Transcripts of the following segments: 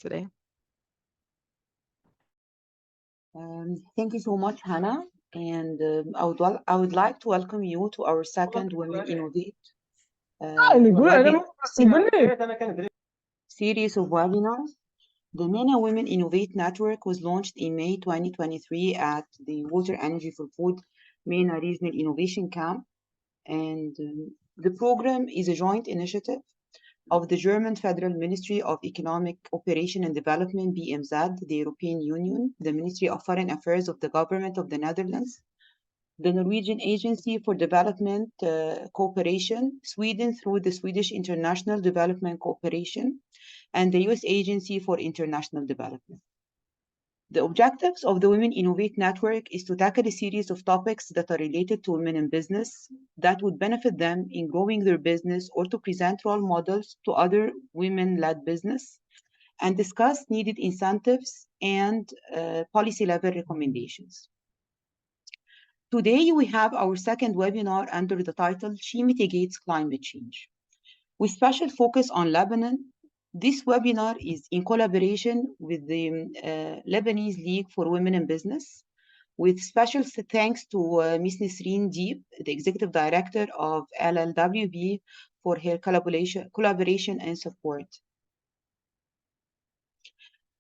today. Thank you so much, Hannah. And I would like to welcome you to our second Women Innovate series of webinars. The MENA Women Innovate Network was launched in May 2023 at the Water Energy for Food MENA Regional Innovation Camp. And the program is a joint initiative of the German Federal Ministry of Economic Cooperation and Development, BMZ, the European Union, the Ministry of Foreign Affairs of the Government of the Netherlands, the Norwegian Agency for Development Cooperation, Sweden through the Swedish International Development Cooperation, and the US Agency for International Development. The objectives of the Women Innovate Network is to tackle a series of topics that are related to women in business that would benefit them in growing their business, or to present role models to other women-led business and discuss needed incentives and policy-level recommendations. Today, we have our second webinar under the title, She Mitigates Climate Change. With special focus on Lebanon, this webinar is in collaboration with the Lebanese League for Women in Business, with special thanks to Ms. Nisreen Deep, the Executive Director of LLWB, for her collaboration and support.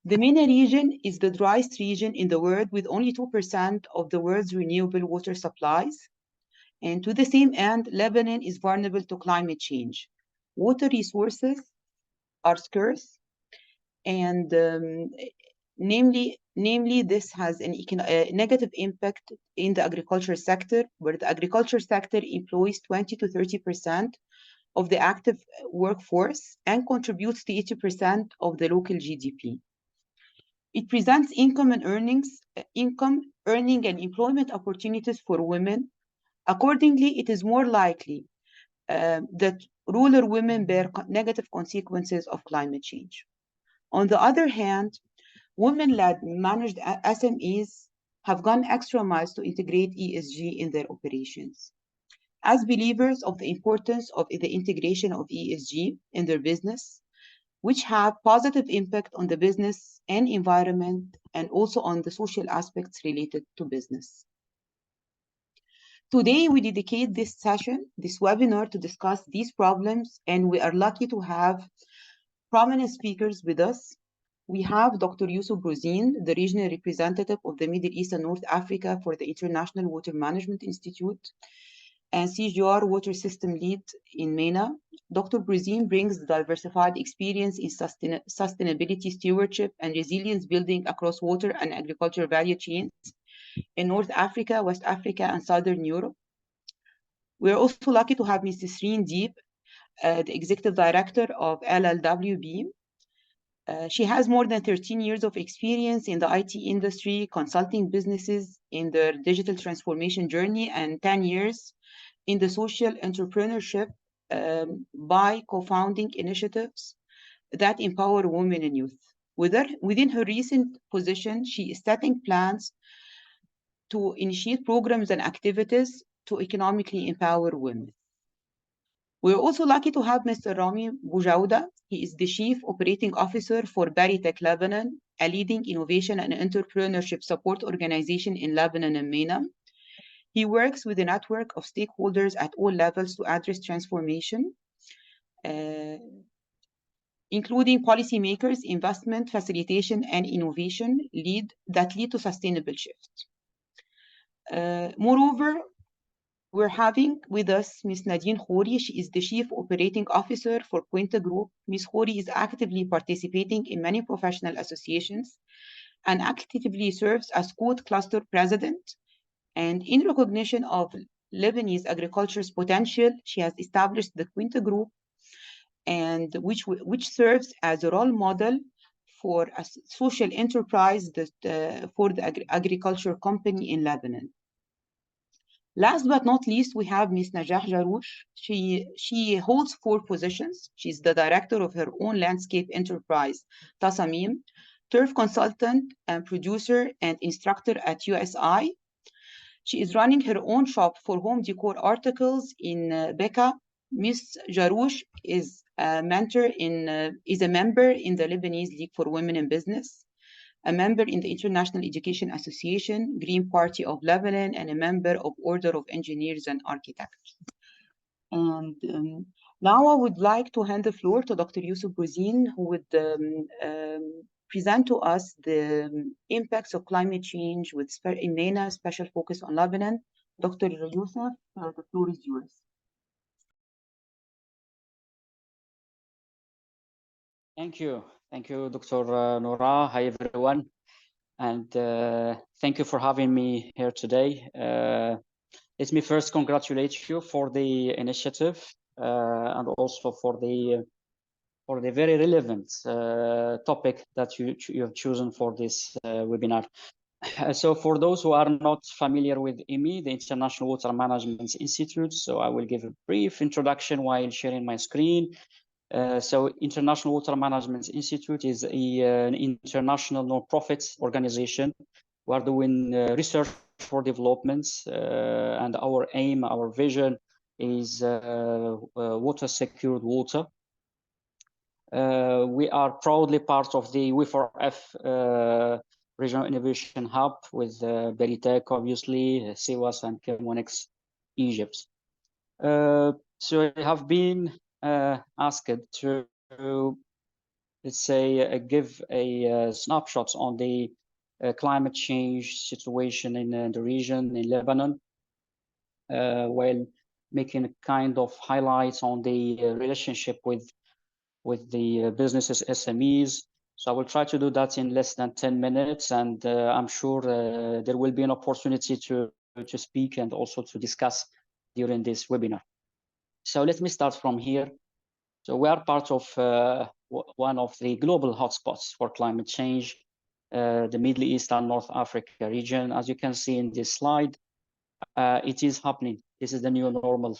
The MENA region is the driest region in the world, with only 2% of the world's renewable water supplies. And to the same end, Lebanon is vulnerable to climate change. Water resources are scarce, and namely this has a negative impact in the agriculture sector, where the agriculture sector employs 20 to 30% of the active workforce and contributes to 80% of the local GDP. It presents income earning and employment opportunities for women. Accordingly, it is more likely that rural women bear negative consequences of climate change. On the other hand, women-led managed SMEs have gone extra miles to integrate ESG in their operations. As believers of the importance of the integration of ESG in their business, which have positive impact on the business and environment, and also on the social aspects related to business. Today, we dedicate this webinar, to discuss these problems, and we are lucky to have prominent speakers with us. We have Dr. Youssef Brouziyne, the regional representative of the Middle East and North Africa for the International Water Management Institute, and CGR Water System Lead in MENA. Dr. Brouziyne brings diversified experience in sustainability stewardship and resilience building across water and agriculture value chains in North Africa, West Africa, and Southern Europe. We're also lucky to have Ms. Nisreen Deep, the Executive Director of LLWB. She has more than 13 years of experience in the IT industry, consulting businesses in their digital transformation journey, and 10 years in the social entrepreneurship by co-founding initiatives that empower women and youth. Within her recent position, she is setting plans to initiate programs and activities to economically empower women. We're also lucky to have Mr. Ramy Boujawdeh. He is the Chief Operating Officer for Berytech Lebanon, a leading innovation and entrepreneurship support organization in Lebanon and MENA. He works with a network of stakeholders at all levels to address transformation, including policymakers, investment, facilitation, and innovation that lead to sustainable shift. Moreover, we're having with us Ms. Nadine Khoury. She is the Chief Operating Officer for Quinta Group. Ms. Khoury is actively participating in many professional associations and actively serves as Code Cluster President. And in recognition of Lebanese agriculture's potential, she has established the Quinta Group, and which serves as a role model for a social enterprise for the agriculture company in Lebanon. Last but not least, we have Ms. Najah Jaroush. She holds 4 positions. She's the director of her own landscape enterprise, TASSAMIM, turf consultant and producer and instructor at USI. She is running her own shop for home decor articles in Becca. Ms. Jaroush is is a member in the Lebanese League for Women in Business, a member in the International Education Association, Green Party of Lebanon, and a member of Order of Engineers and Architects. And now I would like to hand the floor to Dr. Youssef Brouziyne, who would present to us the impacts of climate change in MENA, special focus on Lebanon. Dr. Youssef, the floor is yours. Thank you, Dr. Noura. Hi, everyone, and thank you for having me here today. Let me first congratulate you for the initiative and also for the very relevant topic that you have chosen for this webinar. So for those who are not familiar with IWMI, the International Water Management Institute, so I will give a brief introduction while sharing my screen. So International Water Management Institute is an international non-profit organization. We are doing research for developments, and our aim, our vision is water secured water. We are proudly part of the W4F Regional Innovation Hub with Berytech, obviously, CEWAS and Chemonex Egypt. So I have been asked to, let's say, give a snapshot on the climate change situation in the region in Lebanon, while making a kind of highlights on the relationship with the businesses, SMEs. So I will try to do that in less than 10 minutes, and I'm sure there will be an opportunity to speak and also to discuss during this webinar. So let me start from here. So we are part of one of the global hotspots for climate change, the Middle East and North Africa region. As you can see in this slide, it is happening. This is the new normal.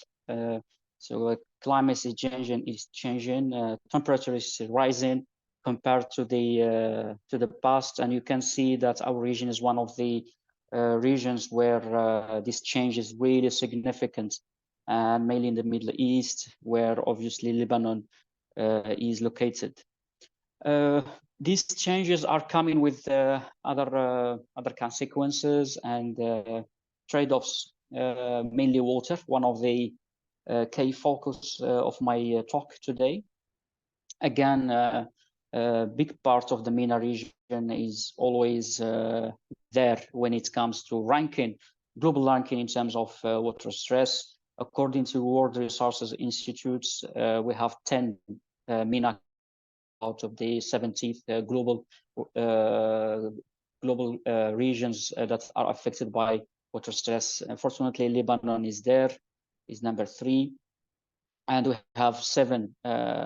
So climate is changing. Temperature is rising compared to the past, and you can see that our region is one of the regions where this change is really significant, and mainly in the Middle East, where obviously Lebanon is located. These changes are coming with other consequences and trade-offs, mainly water, one of the key focus of my talk today. Again, a big part of the MENA region is always there when it comes to ranking, global ranking in terms of water stress. According to World Resources Institutes, we have 10 MENA out of the 70 global regions that are affected by water stress. Unfortunately, Lebanon is there, is number 3. And we have 7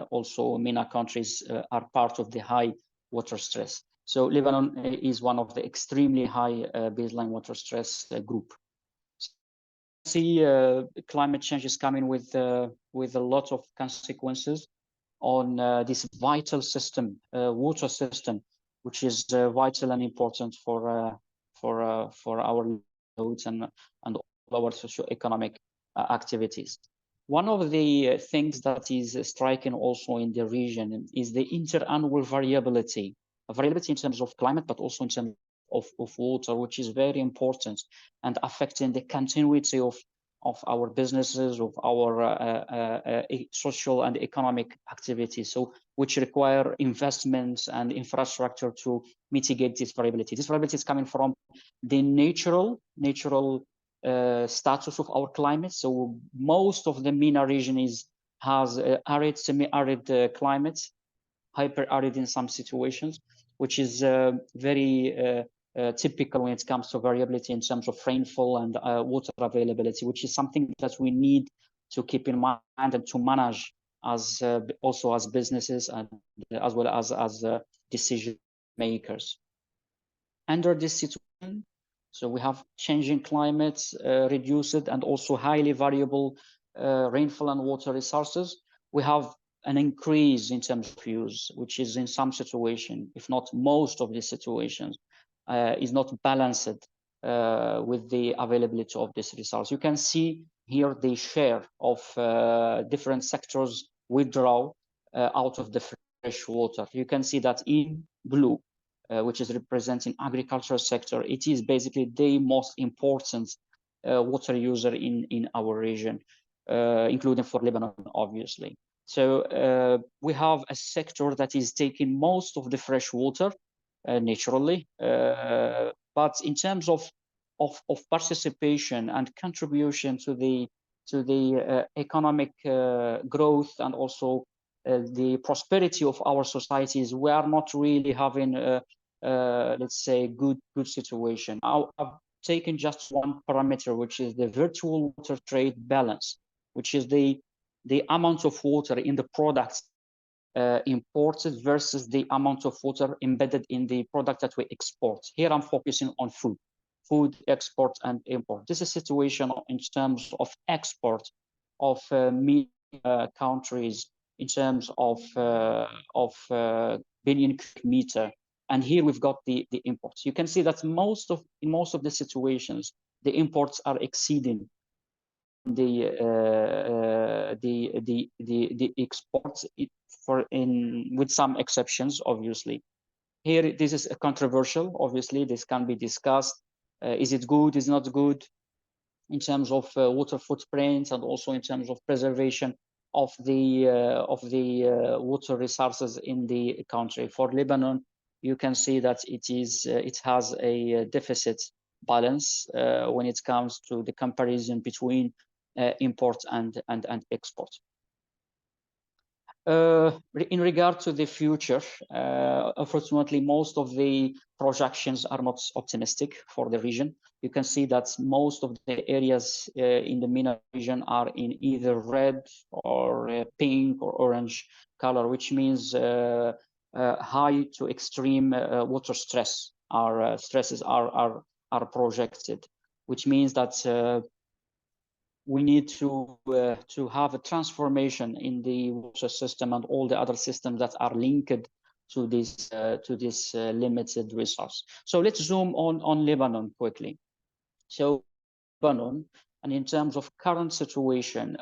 also MENA countries are part of the high water stress. So Lebanon is one of the extremely high baseline water stress group. See, climate change is coming with a lot of consequences on this vital system, water system, which is vital and important for our livelihoods and all our socio-economic activities. One of the things that is striking also in the region is the interannual variability in terms of climate, but also in terms of water, which is very important and affecting the continuity of our businesses, of our social and economic activities, so which require investments and infrastructure to mitigate this variability. This variability is coming from the natural status of our climate. So most of the MENA region has arid, semi-arid climate, hyper-arid in some situations, which is very typical when it comes to variability in terms of rainfall and water availability, which is something that we need to keep in mind and to manage as also as businesses and as well as decision makers. Under this situation, so we have changing climates, reduced and also highly variable rainfall and water resources. We have an increase in terms of use, which is in some situation, if not most of the situations, is not balanced with the availability of this resource. You can see here the share of different sectors withdraw out of the fresh water. You can see that in blue, which is representing agricultural sector. It is basically the most important water user in our region, including for Lebanon, obviously. So we have a sector that is taking most of the fresh water naturally, but in terms of participation and contribution to the economic growth and also the prosperity of our societies, we are not really having let's say good situation. I've taken just one parameter, which is the virtual water trade balance, which is the amount of water in the products imported versus the amount of water embedded in the product that we export. Here I'm focusing on food export and import. This is a situation in terms of export of meat countries in terms of billion cubic meter. And here we've got the imports. You can see that in most of the situations, the imports are exceeding the exports, with some exceptions, obviously. Here, this is controversial. Obviously, this can be discussed. Is it good? Is it not good? In terms of water footprints and also in terms of preservation of the water resources in the country. For Lebanon, you can see that it has a deficit balance when it comes to the comparison between import and export. In regard to the future, unfortunately, most of the projections are not optimistic for the region. You can see that most of the areas in the MENA region are in either red or pink or orange color, which means high to extreme water stress. Our stresses are projected, which means that we need to have a transformation in the water system and all the other systems that are linked to this limited resource. So let's zoom on Lebanon quickly. So Lebanon, and in terms of current situation,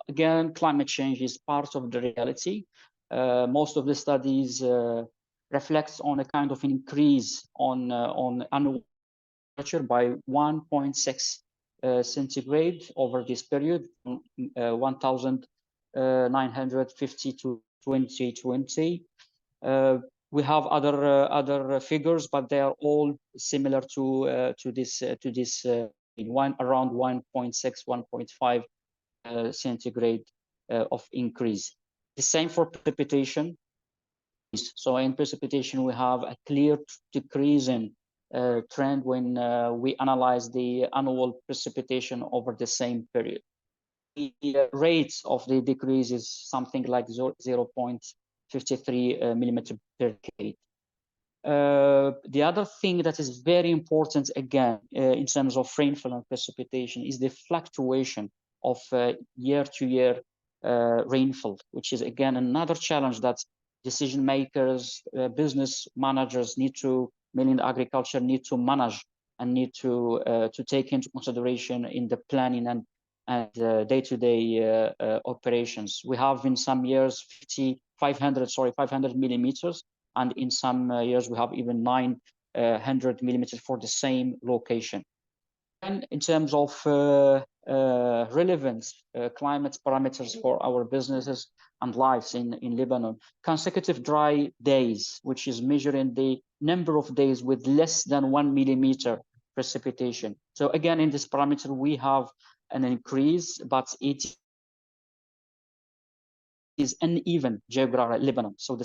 again, climate change is part of the reality. Most of the studies reflects on a kind of increase on annual temperature by 1.6 centigrade over this period, 1950 to 2020. We have other figures, but they are all similar to this around 1.6, 1.5 centigrade of increase. The same for precipitation. So in precipitation, we have a clear decrease in trend when we analyze the annual precipitation over the same period. The rates of the decrease is something like 0.53 millimeter per decade. The other thing that is very important, again, in terms of rainfall and precipitation is the fluctuation of year-to-year rainfall, which is, again, another challenge that decision makers, business managers mainly in agriculture, need to manage and need to take into consideration in the planning and day-to-day operations. We have in some years 500 millimeters, and in some years we have even 900 millimeters for the same location. And in terms of relevant climate parameters for our businesses and lives in Lebanon, consecutive dry days, which is measuring the number of days with less than 1 millimeter precipitation. So again, in this parameter, we have an increase, but it is uneven geographic Lebanon. So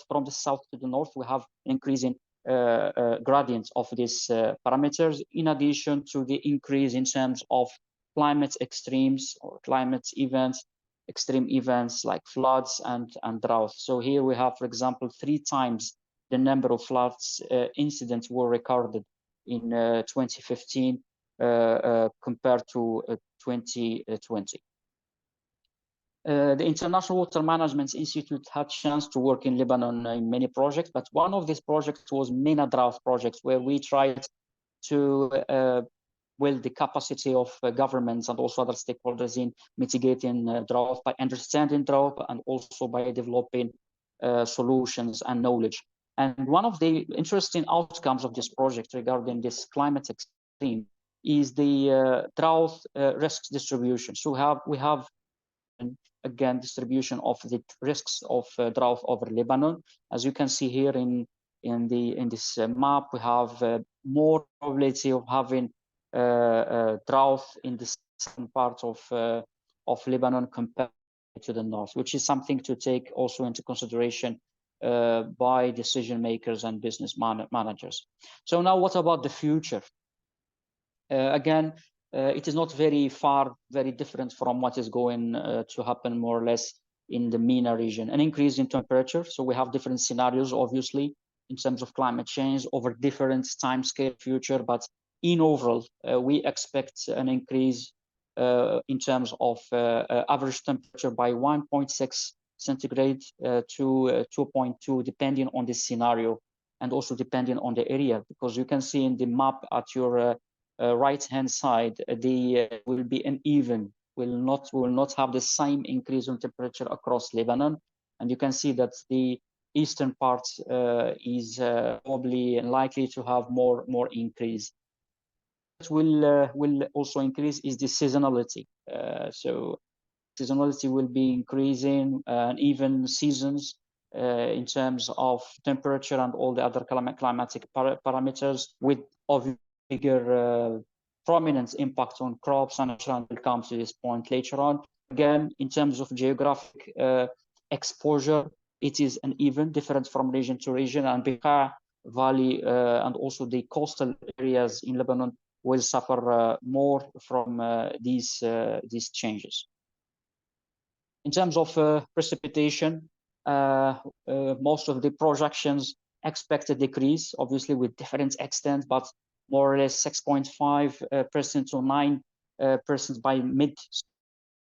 from the south to the north, we have increasing gradients of these parameters, in addition to the increase in terms of climate extremes or climate events, extreme events like floods and drought. So here we have, for example, 3 times the number of floods incidents were recorded in 2015 compared to 2020. The International Water Management Institute had chance to work in Lebanon in many projects, but one of these projects was MENA drought projects, where we tried to build the capacity of governments and also other stakeholders in mitigating drought by understanding drought and also by developing solutions and knowledge. And one of the interesting outcomes of this project regarding this climate extreme is the drought risk distribution. So we have again distribution of the risks of drought over Lebanon. As you can see here in this map, we have more probability of having drought in the southern part of Lebanon compared to the north, which is something to take also into consideration by decision makers and business managers. So now, what about the future? Again, it is not very different from what is going to happen more or less in the MENA region. An increase in temperature. So we have different scenarios, obviously, in terms of climate change over different time scale future. But in overall, we expect an increase in terms of average temperature by 1.6 centigrade to 2.2, depending on the scenario and also depending on the area, because you can see in the map at your right-hand side, will be uneven. Will not have the same increase in temperature across Lebanon, and you can see that the eastern part is probably likely to have more increase. What will also increase is the seasonality. So seasonality will be increasing, and even seasons in terms of temperature and all the other climatic parameters, with obviously bigger prominent impact on crops, and we'll come to this point later on. Again, in terms of geographic exposure, it is uneven, different from region to region, and Bekaa Valley and also the coastal areas in Lebanon will suffer more from these changes. In terms of precipitation, most of the projections expect a decrease, obviously with different extent, but more or less 6.5% to 9% by mid.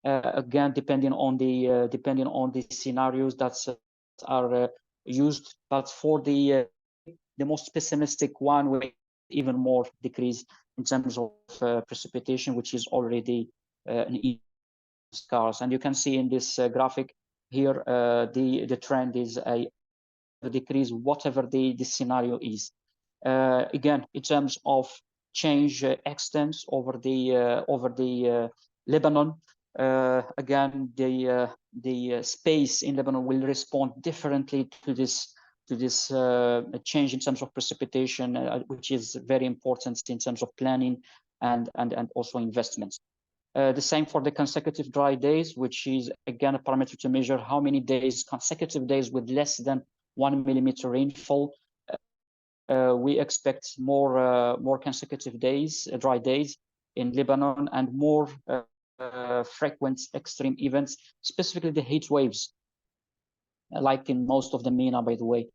Again, depending on the scenarios that are used, but for the most pessimistic one, we even more decrease in terms of precipitation, which is already an scarce. And you can see in this graphic here, the trend is a decrease, whatever the scenario is. Again, in terms of change extents over the Lebanon, again, the space in Lebanon will respond differently to this change in terms of precipitation, which is very important in terms of planning and also investments. The same for the consecutive dry days, which is again a parameter to measure how many consecutive days with less than 1 millimeter rainfall. We expect more consecutive days, dry days in Lebanon, and more frequent extreme events, specifically the heat waves, like in most of the MENA, by the way.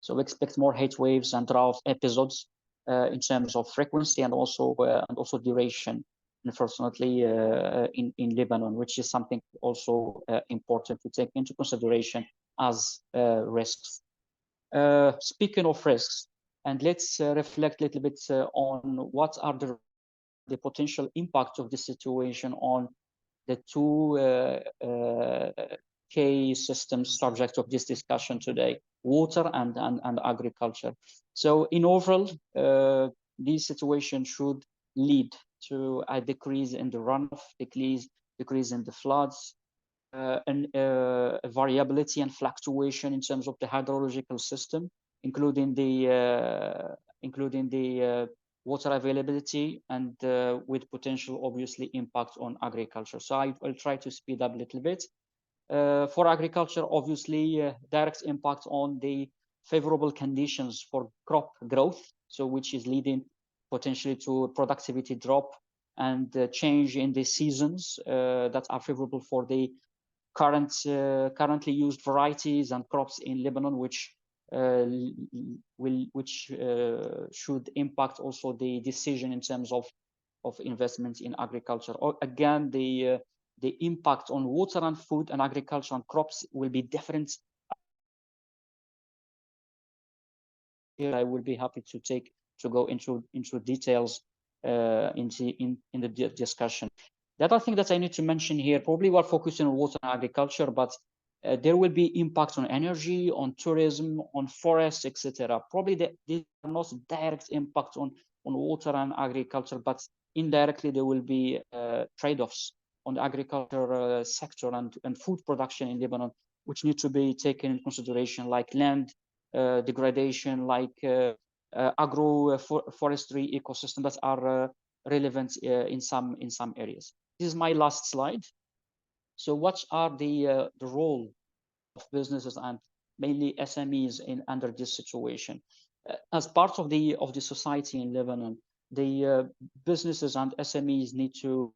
So we expect more heat waves and drought episodes in terms of frequency and also duration, unfortunately, in Lebanon, which is something also important to take into consideration as risks. Speaking of risks, and let's reflect a little bit on what are the potential impact of this situation on the two key systems subject of this discussion today: water and agriculture. So in overall, this situation should lead to a decrease in the runoff, decrease in the floods, and variability and fluctuation in terms of the hydrological system, including the water availability, and with potential, obviously, impact on agriculture. So I will try to speed up a little bit. For agriculture, obviously, direct impact on the favorable conditions for crop growth, so which is leading potentially to a productivity drop and change in the seasons that are favorable for the currently used varieties and crops in Lebanon, which should impact also the decision in terms of investments in agriculture. Or again, the impact on water and food and agriculture and crops will be different. Here I will be happy to go into details in the discussion. The other thing that I need to mention here, probably we're focusing on water and agriculture, but there will be impacts on energy, on tourism, on forests, etc. Probably these are not direct impacts on water and agriculture, but indirectly there will be trade-offs on the agriculture sector and food production in Lebanon, which need to be taken into consideration, like land degradation, like agroforestry ecosystem that are relevant in some areas. This is my last slide. So what are the role of businesses and mainly SMEs under this situation? As part of the society in Lebanon, the businesses and SMEs need to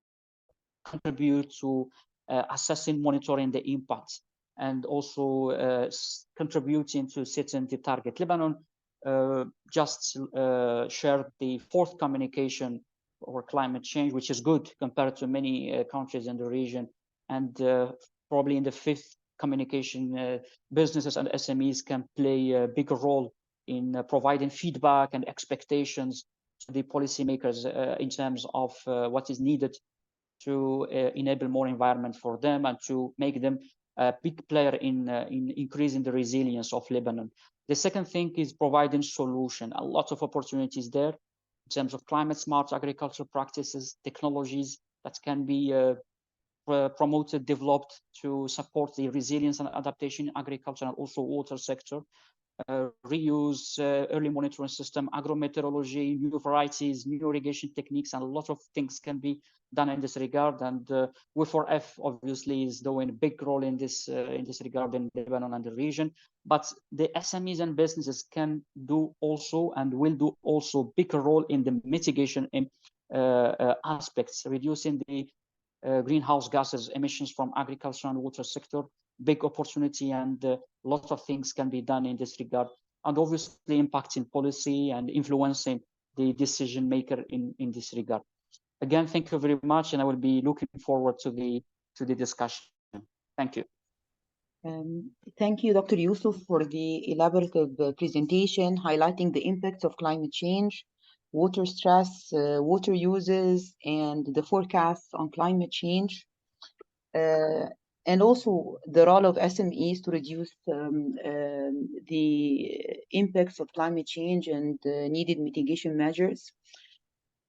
contribute to assessing, monitoring the impacts, and also contributing to setting the target. Lebanon just shared the 4th communication for climate change, which is good compared to many countries in the region, and probably in the 5th communication, businesses and SMEs can play a bigger role in providing feedback and expectations to the policymakers in terms of what is needed to enable more environment for them and to make them a big player in increasing the resilience of Lebanon. The second thing is providing solution. A lot of opportunities there in terms of climate smart agricultural practices, technologies that can be promoted, developed to support the resilience and adaptation in agriculture and also water sector. Reuse, early monitoring system, agrometeorology, new varieties, new irrigation techniques, and a lot of things can be done in this regard. And W4F obviously is doing a big role in this regard in Lebanon and the region. But the SMEs and businesses can do also and will do also bigger role in the mitigation aspects, reducing the greenhouse gases emissions from agriculture and water sector. Big opportunity, and lots of things can be done in this regard, and obviously impacting policy and influencing the decision maker in this regard. Again, thank you very much, and I will be looking forward to the discussion. Thank you. Thank you, Dr. Youssef, for the elaborative presentation highlighting the impacts of climate change, water stress, water uses, and the forecasts on climate change. And also the role of SMEs to reduce the impacts of climate change and needed mitigation measures.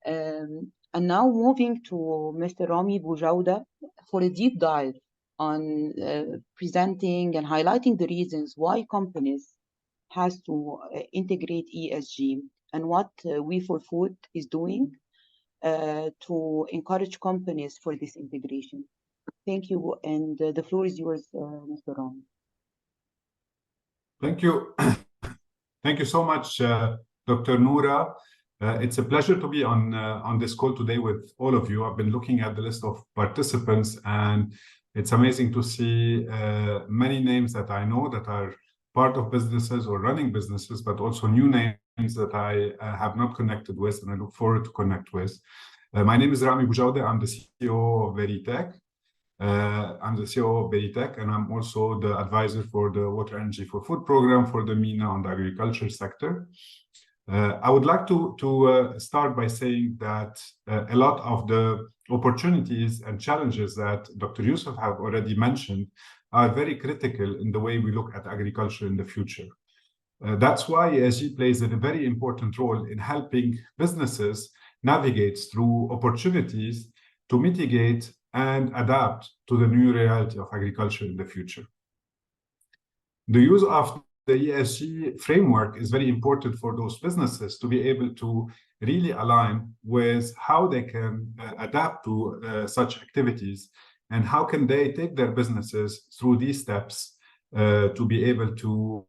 And now moving to Mr. Ramy Boujawdeh for a deep dive on presenting and highlighting the reasons why companies has to integrate ESG and what We4Food is doing to encourage companies for this integration. Thank you, and the floor is yours, Mr. Ramy. Thank you. Thank you so much, Dr. Noura. It's a pleasure to be on this call today with all of you. I've been looking at the list of participants, and it's amazing to see many names that I know that are part of businesses or running businesses, but also new names that I have not connected with, and I look forward to connect with. My name is Ramy Boujawdeh. I'm the CEO of Berytech. And I'm also the advisor for the Water Energy for Food program for the MENA on the agriculture sector. I would like to start by saying that a lot of the opportunities and challenges that Dr. Youssef have already mentioned are very critical in the way we look at agriculture in the future. That's why ESG plays a very important role in helping businesses navigate through opportunities to mitigate and adapt to the new reality of agriculture in the future. The use of the ESG framework is very important for those businesses to be able to really align with how they can adapt to such activities, and how can they take their businesses through these steps to be able to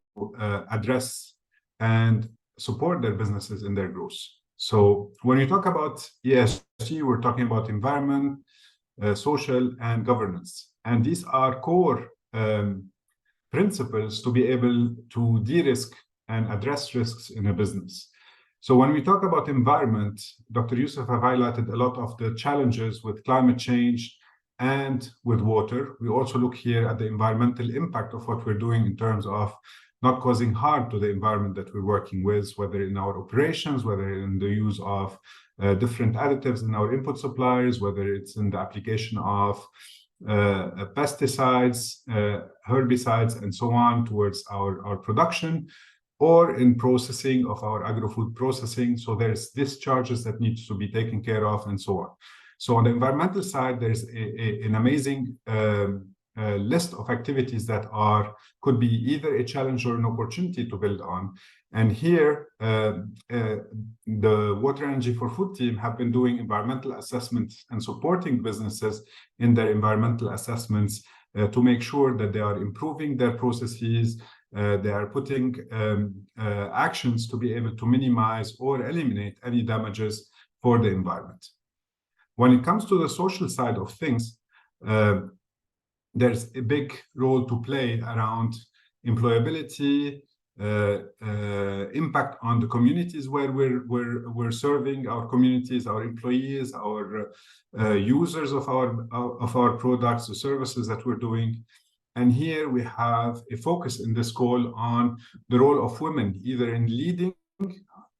address and support their businesses in their growth. So when we talk about ESG, we're talking about environment, social, and governance. And these are core principles to be able to de-risk and address risks in a business. So when we talk about environment, Dr. Youssef have highlighted a lot of the challenges with climate change and with water. We also look here at the environmental impact of what we're doing in terms of not causing harm to the environment that we're working with, whether in our operations, whether in the use of different additives in our input supplies, whether it's in the application of pesticides, herbicides, and so on towards our production, or in processing of our agri-food processing. So there's discharges that need to be taken care of and so on. So on the environmental side, there's an amazing list of activities that could be either a challenge or an opportunity to build on. And here, the Water Energy for Food team have been doing environmental assessments and supporting businesses in their environmental assessments to make sure that they are improving their processes, they are putting actions to be able to minimize or eliminate any damages for the environment. When it comes to the social side of things, there's a big role to play around employability, impact on the communities where we're serving, our communities, our employees, our users of our products, the services that we're doing. And here we have a focus in this call on the role of women, either in leading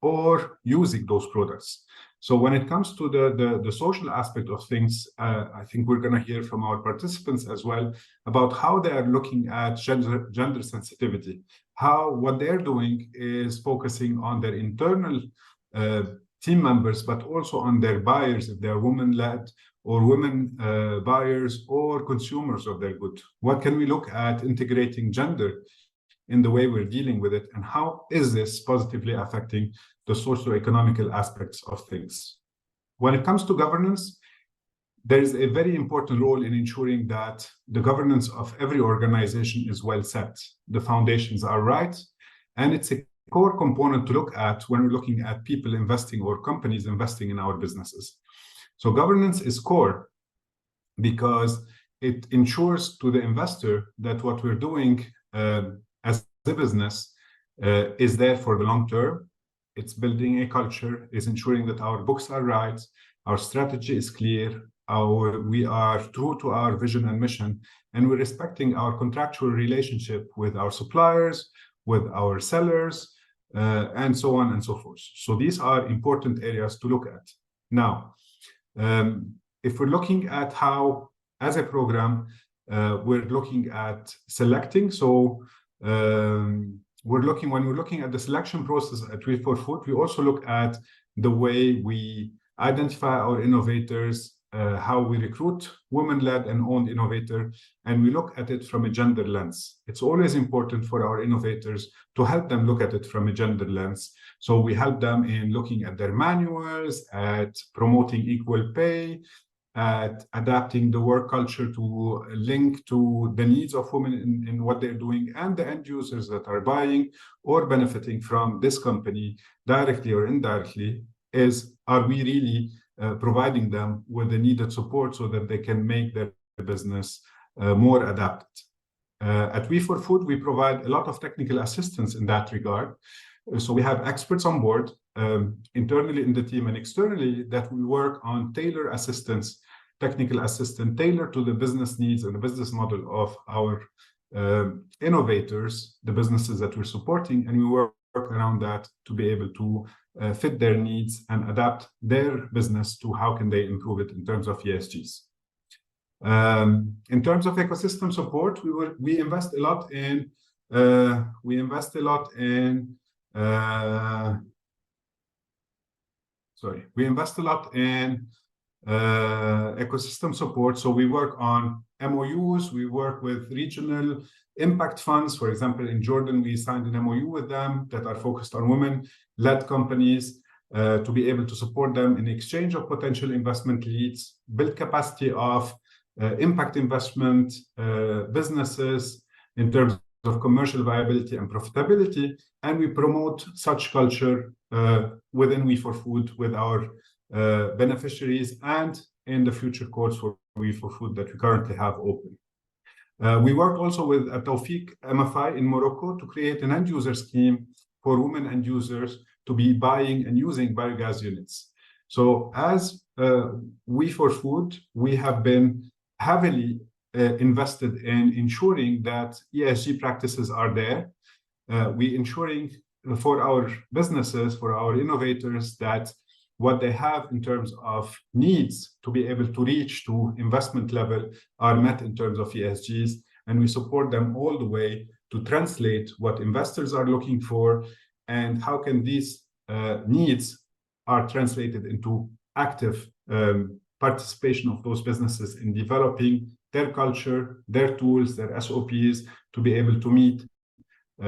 or using those products. So when it comes to the social aspect of things, I think we're going to hear from our participants as well about how they are looking at gender sensitivity. What they're doing is focusing on their internal team members, but also on their buyers, if they're women-led or women buyers or consumers of their good. What can we look at integrating gender in the way we're dealing with it, and how is this positively affecting the socio-economical aspects of things? When it comes to governance, there is a very important role in ensuring that the governance of every organization is well set. The foundations are right, and it's a core component to look at when we're looking at people investing or companies investing in our businesses. So governance is core because it ensures to the investor that what we're doing as a business is there for the long term. It's building a culture, is ensuring that our books are right, our strategy is clear, we are true to our vision and mission, and we're respecting our contractual relationship with our suppliers, with our sellers, and so on and so forth. So these are important areas to look at. Now, if we're looking at how, as a program, we're looking at selecting. So when we're looking at the selection process at We4Food, we also look at the way we identify our innovators, how we recruit women-led and owned innovator, and we look at it from a gender lens. It's always important for our innovators to help them look at it from a gender lens. So we help them in looking at their manuals, at promoting equal pay, at adapting the work culture to link to the needs of women in what they're doing, and the end users that are buying or benefiting from this company directly or indirectly. Are we really providing them with the needed support so that they can make their business more adapted? At We4Food, we provide a lot of technical assistance in that regard. So we have experts on board, internally in the team and externally, that we work on tailored assistance, technical assistance tailored to the business needs and the business model of our innovators, the businesses that we're supporting, and we work around that to be able to fit their needs and adapt their business to how can they improve it in terms of ESGs. In terms of ecosystem support, we invest a lot in ecosystem support. So we work on MOUs, we work with regional impact funds. For example, in Jordan, we signed an MOU with them that are focused on women-led companies to be able to support them in exchange of potential investment leads, build capacity of impact investment businesses in terms of commercial viability and profitability, and we promote such culture within We4Food with our beneficiaries and in the future calls for We4Food that we currently have open. We work also with Tawfiq MFI in Morocco to create an end user scheme for women end users to be buying and using biogas units. So as We4Food, we have been heavily invested in ensuring that ESG practices are there. We ensuring for our businesses, for our innovators, that what they have in terms of needs to be able to reach to investment level are met in terms of ESGs, and we support them all the way to translate what investors are looking for and how can these needs are translated into active participation of those businesses in developing their culture, their tools, their SOPs to be able to meet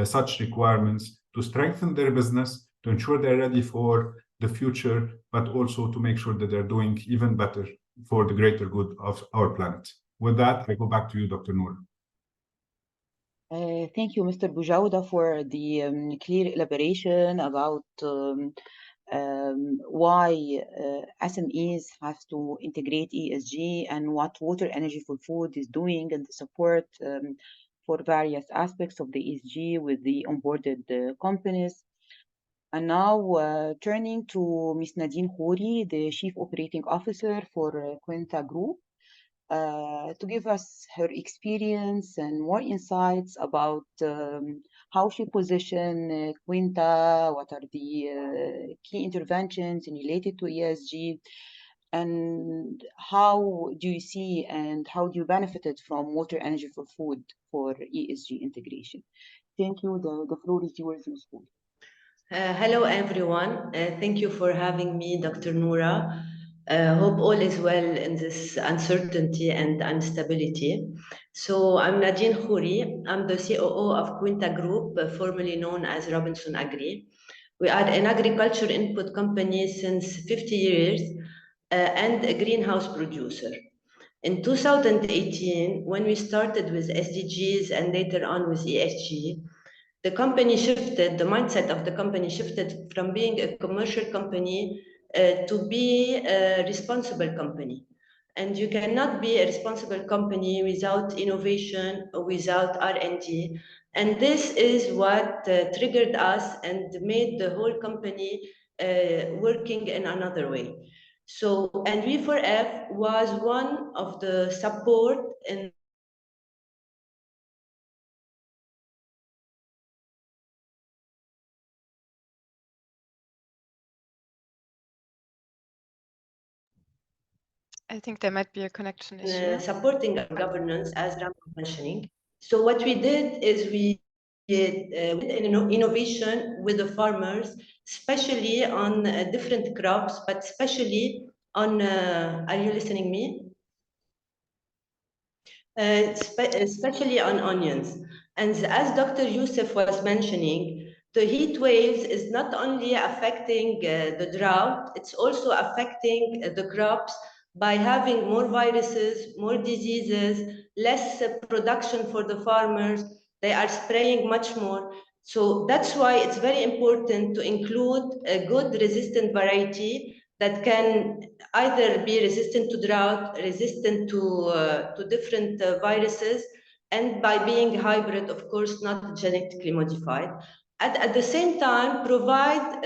such requirements, to strengthen their business, to ensure they're ready for the future, but also to make sure that they're doing even better for the greater good of our planet. With that, I go back to you, Dr. Noor. Thank you, Mr. Boujawdeh, for the clear elaboration about why SMEs have to integrate ESG and what Water Energy for Food is doing and the support for various aspects of the ESG with the onboarded companies. And now turning to Ms. Nadine Khoury, the Chief Operating Officer for Quinta Group, to give us her experience and more insights about how she positioned Quinta, what are the key interventions related to ESG, and how do you see and how do you benefited from Water Energy for Food for ESG integration? Thank you. The floor is yours, Ms. Khoury. Hello, everyone. Thank you for having me, Dr. Noura. Hope all is well in this uncertainty and instability. So I'm Nadine Khoury. I'm the COO of Quinta Group, formerly known as Robinson Agri. We are an agriculture input company since 50 years and a greenhouse producer. In 2018, when we started with SDGs and later on with ESG, the mindset of the company shifted from being a commercial company to be a responsible company. And you cannot be a responsible company without innovation or without R&D. And this is what triggered us and made the whole company working in another way. So, and V4F was one of the support in I think there might be a connection issue. Supporting our governance, as Ramy was mentioning. So what we did is we did innovation with the farmers, especially on different crops, but especially on, are you listening me? Especially on onions. And as Dr. Youssef was mentioning, the heat waves is not only affecting the drought, it's also affecting the crops by having more viruses, more diseases, less production for the farmers. They are spraying much more. So that's why it's very important to include a good resistant variety that can either be resistant to drought, resistant to different viruses, and by being hybrid, of course, not genetically modified. At the same time, provide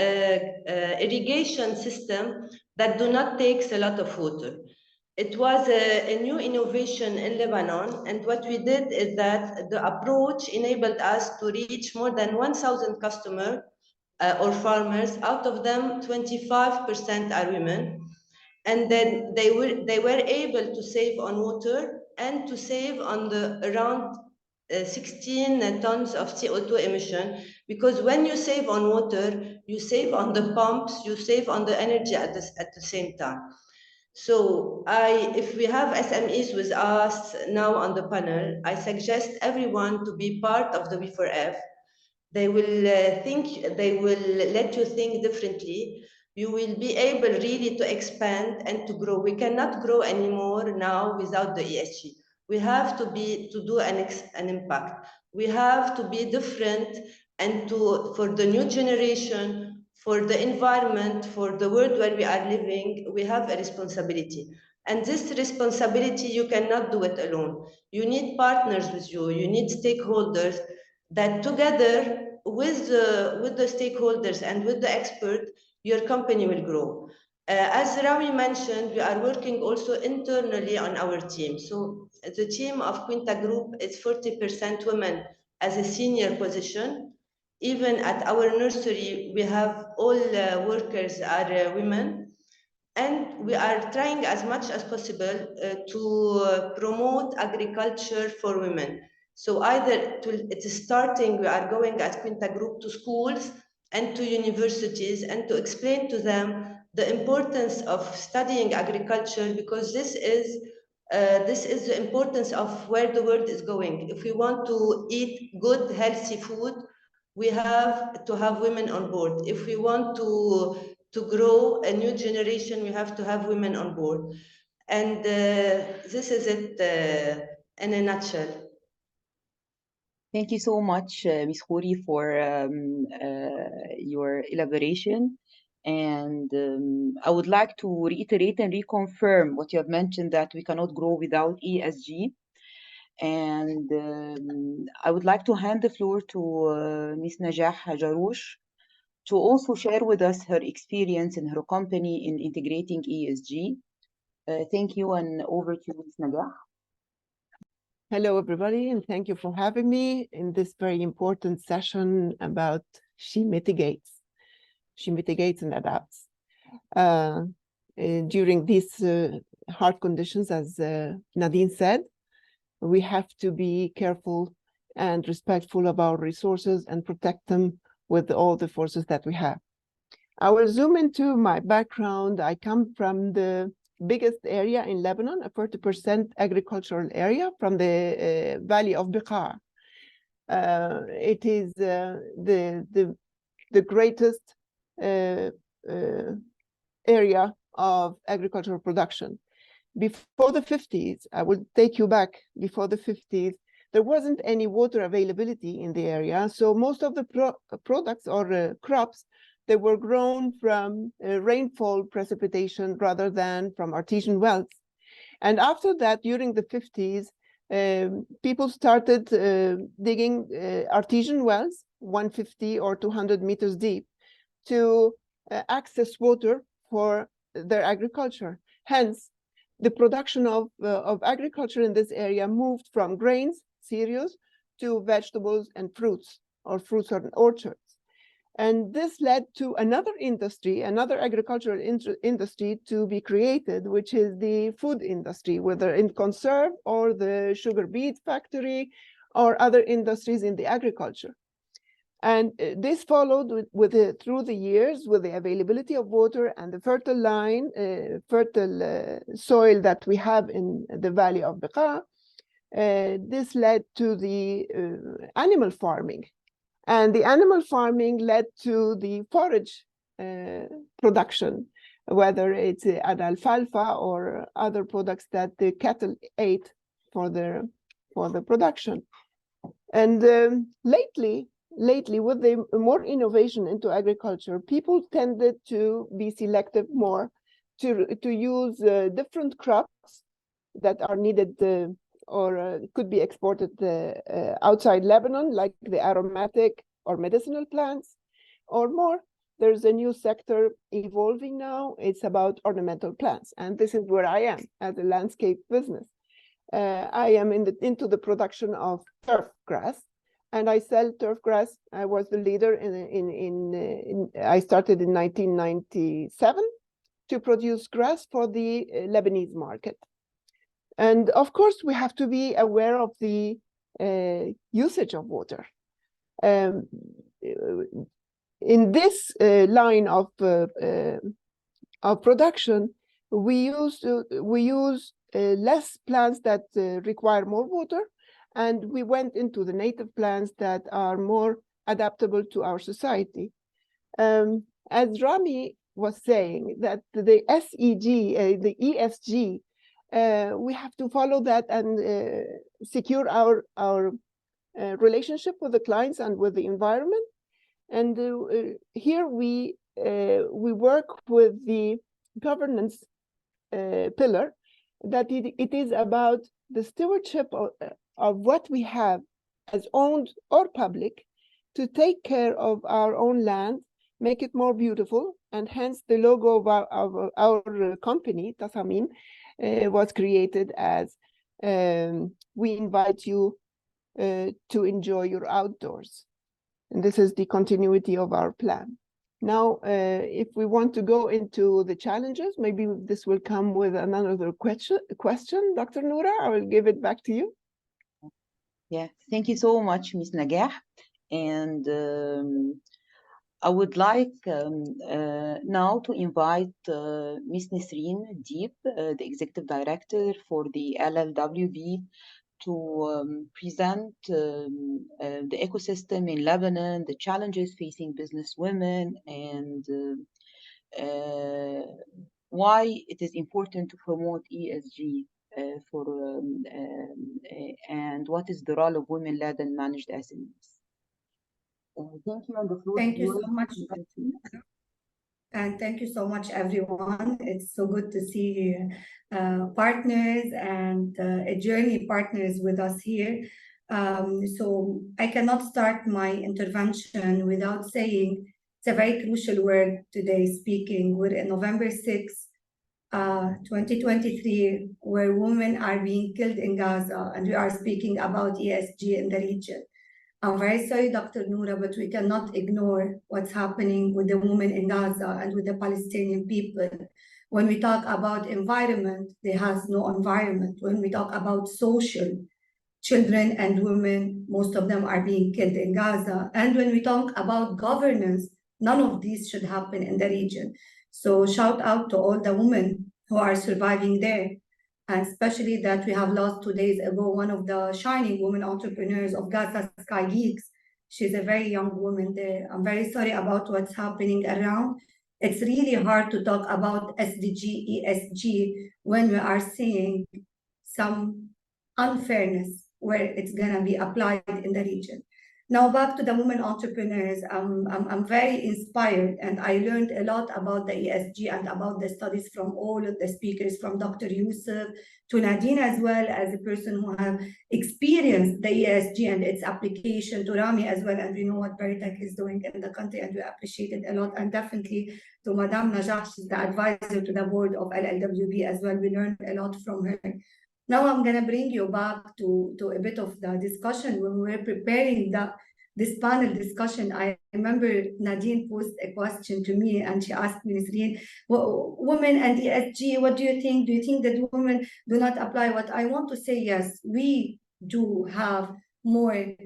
irrigation system that do not take a lot of water. It was a new innovation in Lebanon, and what we did is that the approach enabled us to reach more than 1,000 customers or farmers. Out of them, 25% are women. And then they were able to save on water and to save on the around 16 tons of CO2 emission, because when you save on water, you save on the pumps, you save on the energy at the same time. So if we have SMEs with us now on the panel, I suggest everyone to be part of the V4F. They will they will let you think differently. You will be able really to expand and to grow. We cannot grow anymore now without the ESG. We have to do an impact. We have to be different and for the new generation, for the environment, for the world where we are living, we have a responsibility. And this responsibility, you cannot do it alone. You need partners with you. You need stakeholders that together with the stakeholders and with the expert, your company will grow. As Ramy mentioned, we are working also internally on our team. So the team of Quinta Group is 40% women as a senior position. Even at our nursery, we have all workers are women. And we are trying as much as possible to promote agriculture for women. So either it is starting, we are going as Quinta Group to schools and to universities and to explain to them the importance of studying agriculture, because this is the importance of where the world is going. If we want to eat good, healthy food, we have to have women on board. If we want to grow a new generation, we have to have women on board. And this is it in a nutshell. Thank you so much, Ms. Khoury, for your elaboration. And I would like to reiterate and reconfirm what you have mentioned, that we cannot grow without ESG. And I would like to hand the floor to Ms. Najah Jaroush to also share with us her experience in her company in integrating ESG. Thank you, and over to you, Ms. Najah. Hello, everybody, and thank you for having me in this very important session about she mitigates and adapts. During these hard conditions, as Nadine said, we have to be careful and respectful of our resources and protect them with all the forces that we have. I will zoom into my background. I come from the biggest area in Lebanon, a 40% agricultural area from the valley of Beqa. It is the greatest area of agricultural production. Before the 50s, I will take you back, before the 50s, there wasn't any water availability in the area. So most of the products or crops, they were grown from rainfall precipitation rather than from artesian wells. And after that, during the 50s, people started digging artesian wells, 150 or 200 meters deep, to access water for their agriculture. Hence, the production of agriculture in this area moved from grains, cereals, to vegetables and fruits, or fruits and orchards. And this led to another industry, another agricultural industry to be created, which is the food industry, whether in conserve or the sugar beet factory or other industries in the agriculture. And this followed through the years with the availability of water and the fertile soil that we have in the valley of Beqa. This led to the animal farming. And the animal farming led to the forage production, whether it's alfalfa or other products that the cattle ate for the production. And lately, with the more innovation into agriculture, people tended to be selective more to use different crops that are needed or could be exported outside Lebanon, like the aromatic or medicinal plants, or more. There's a new sector evolving now. It's about ornamental plants. And this is where I am as a landscape business. I am into the production of turf grass, and I sell turf grass. I was the leader I started in 1997 to produce grass for the Lebanese market. And of course, we have to be aware of the usage of water. In this line of production, we use less plants that require more water, and we went into the native plants that are more adaptable to our society. As Ramy was saying, that the the ESG, we have to follow that and secure our relationship with the clients and with the environment. And here we work with the governance pillar, that it is about the stewardship of what we have as owned or public, to take care of our own land, make it more beautiful, and hence the logo of our company, TASSAMIM, was created as we invite you to enjoy your outdoors. And this is the continuity of our plan. Now, if we want to go into the challenges, maybe this will come with another question. Dr. Noura, I will give it back to you. Yeah, thank you so much, Ms. Najah. And I would like now to invite Ms. Nasreen Deep, the Executive Director for the LLWB, to present the ecosystem in Lebanon, the challenges facing business women, and why it is important to promote ESG and what is the role of women-led and managed SMEs. Thank you, and the floor. Thank you so much. And thank you so much, everyone. It's so good to see partners and journey partners with us here. So I cannot start my intervention without saying it's a very crucial word today speaking. We're in November 6, 2023, where women are being killed in Gaza, and we are speaking about ESG in the region. I'm very sorry, Dr. Noura, but we cannot ignore what's happening with the women in Gaza and with the Palestinian people. When we talk about environment, there has no environment. When we talk about social, children and women, most of them are being killed in Gaza. And when we talk about governance, none of these should happen in the region. So shout out to all the women who are surviving there. And especially that we have lost 2 days ago one of the shining women entrepreneurs of Gaza, Sky Geeks. She's a very young woman there. I'm very sorry about what's happening around. It's really hard to talk about SDG, ESG when we are seeing some unfairness where it's gonna be applied in the region. Now back to the women entrepreneurs, I'm very inspired, and I learned a lot about the ESG and about the studies from all of the speakers, from Dr. Youssef to Nadine, as well as a person who have experienced the ESG and its application, to Ramy as well, and we know what Berytech is doing in the country, and we appreciate it a lot, and definitely to Madame Najah, she's the advisor to the board of LLWB as well. We learned a lot from her. Now I'm going to bring you back to a bit of the discussion. When we were preparing this panel discussion, I remember Nadine posed a question to me, and she asked me, Nasreen, women and ESG, what do you think? Do you think that women do not apply? What I want to say, yes, we do have more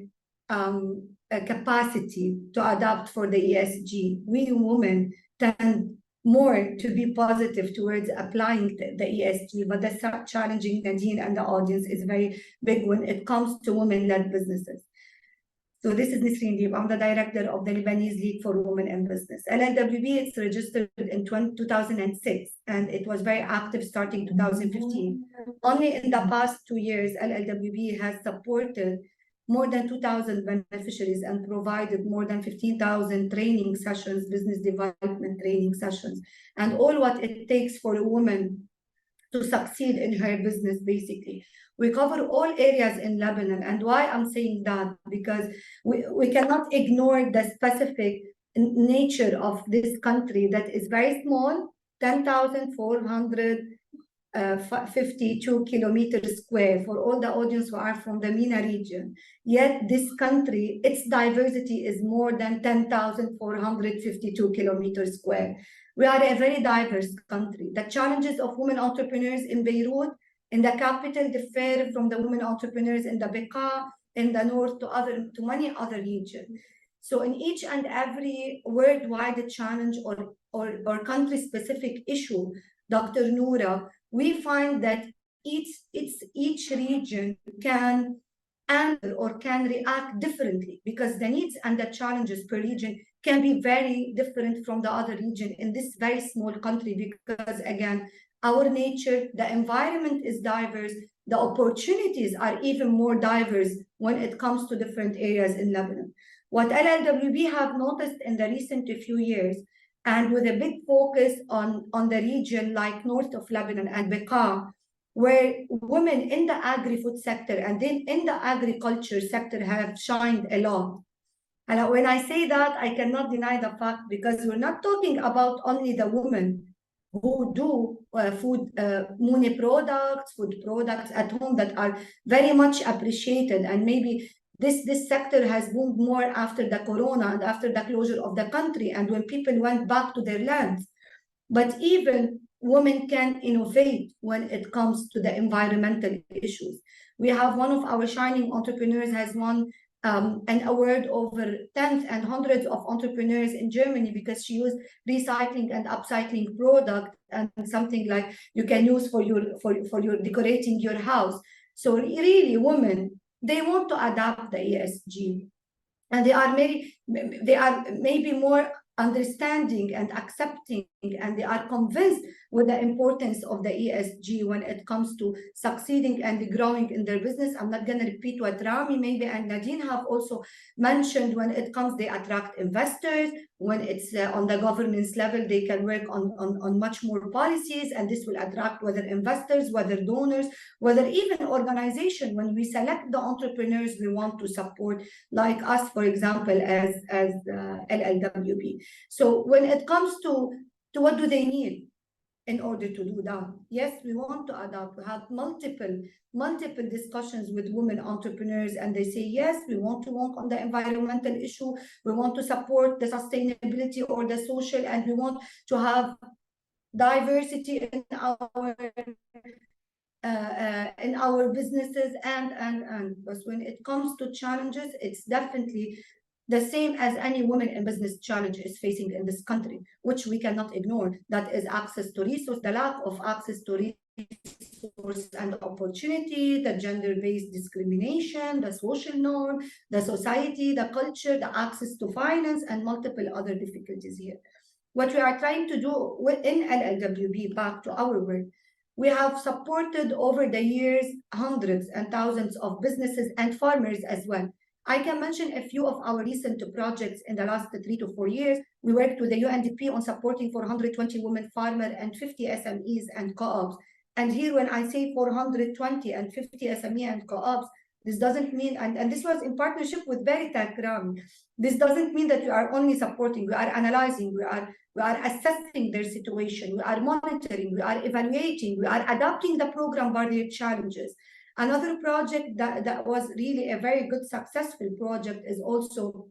a capacity to adapt for the ESG. We women tend more to be positive towards applying the ESG, but the challenging, Nadine and the audience, is very big when it comes to women-led businesses. So this is Nasreen Deep. I'm the director of the Lebanese League for Women in Business. LLWB, it's registered in 2006, and it was very active starting 2015. Only in the past 2 years, LLWB has supported more than 2,000 beneficiaries and provided more than 15,000 training sessions, business development training sessions, and all what it takes for a woman to succeed in her business, basically. We cover all areas in Lebanon. And why I'm saying that? Because we cannot ignore the specific nature of this country that is very small, 10,452 kilometers square for all the audience who are from the MENA region. Yet this country, its diversity is more than 10,452 kilometers square. We are a very diverse country. The challenges of women entrepreneurs in Beirut, in the capital, differ from the women entrepreneurs in the Bekaa, in the north, to many other regions. So in each and every worldwide challenge or country-specific issue, Dr. Noura, we find that each region can answer or can react differently, because the needs and the challenges per region can be very different from the other region in this very small country, because again, our nature, the environment is diverse, the opportunities are even more diverse when it comes to different areas in Lebanon. What LLWB have noticed in the recent few years, and with a big focus on the region like north of Lebanon and Bekaa, where women in the agri-food sector and then in the agriculture sector have shined a lot. And when I say that, I cannot deny the fact, because we're not talking about only the women who do food products at home that are very much appreciated, and maybe this sector has boomed more after the corona and after the closure of the country and when people went back to their lands. But even women can innovate when it comes to the environmental issues. We have one of our shining entrepreneurs has won an award over tens and hundreds of entrepreneurs in Germany because she used recycling and upcycling product and something like you can use for your decorating your house. So really, women, they want to adapt the ESG, and they are maybe more understanding and accepting, and they are convinced with the importance of the ESG when it comes to succeeding and growing in their business. I'm not going to repeat what Ramy maybe and Nadine have also mentioned. When it comes, they attract investors. When it's on the governance level, they can work on much more policies, and this will attract whether investors, whether donors, whether even organization. When we select the entrepreneurs we want to support, like us, for example, as LLWB. So when it comes to what do they need in order to do that? Yes, we want to adapt. We have multiple discussions with women entrepreneurs, and they say, yes, we want to work on the environmental issue. We want to support the sustainability or the social, and we want to have diversity in our businesses and. But when it comes to challenges, it's definitely the same as any woman in business challenge is facing in this country, which we cannot ignore. That is access to resource, the lack of access to resource and opportunity, the gender-based discrimination, the social norm, the society, the culture, the access to finance, and multiple other difficulties here. What we are trying to do within LLWB, back to our work, we have supported over the years hundreds and thousands of businesses and farmers as well. I can mention a few of our recent projects in the last 3 to 4 years. We worked with the UNDP on supporting 420 women farmers and 50 SMEs and co-ops. And here, when I say 420 and 50 SME and co-ops, this doesn't mean, and this was in partnership with Berytech, Ramy. This doesn't mean that we are only supporting, we are analyzing, we are assessing their situation, we are monitoring, we are evaluating, we are adapting the program by their challenges. Another project that was really a very good, successful project is also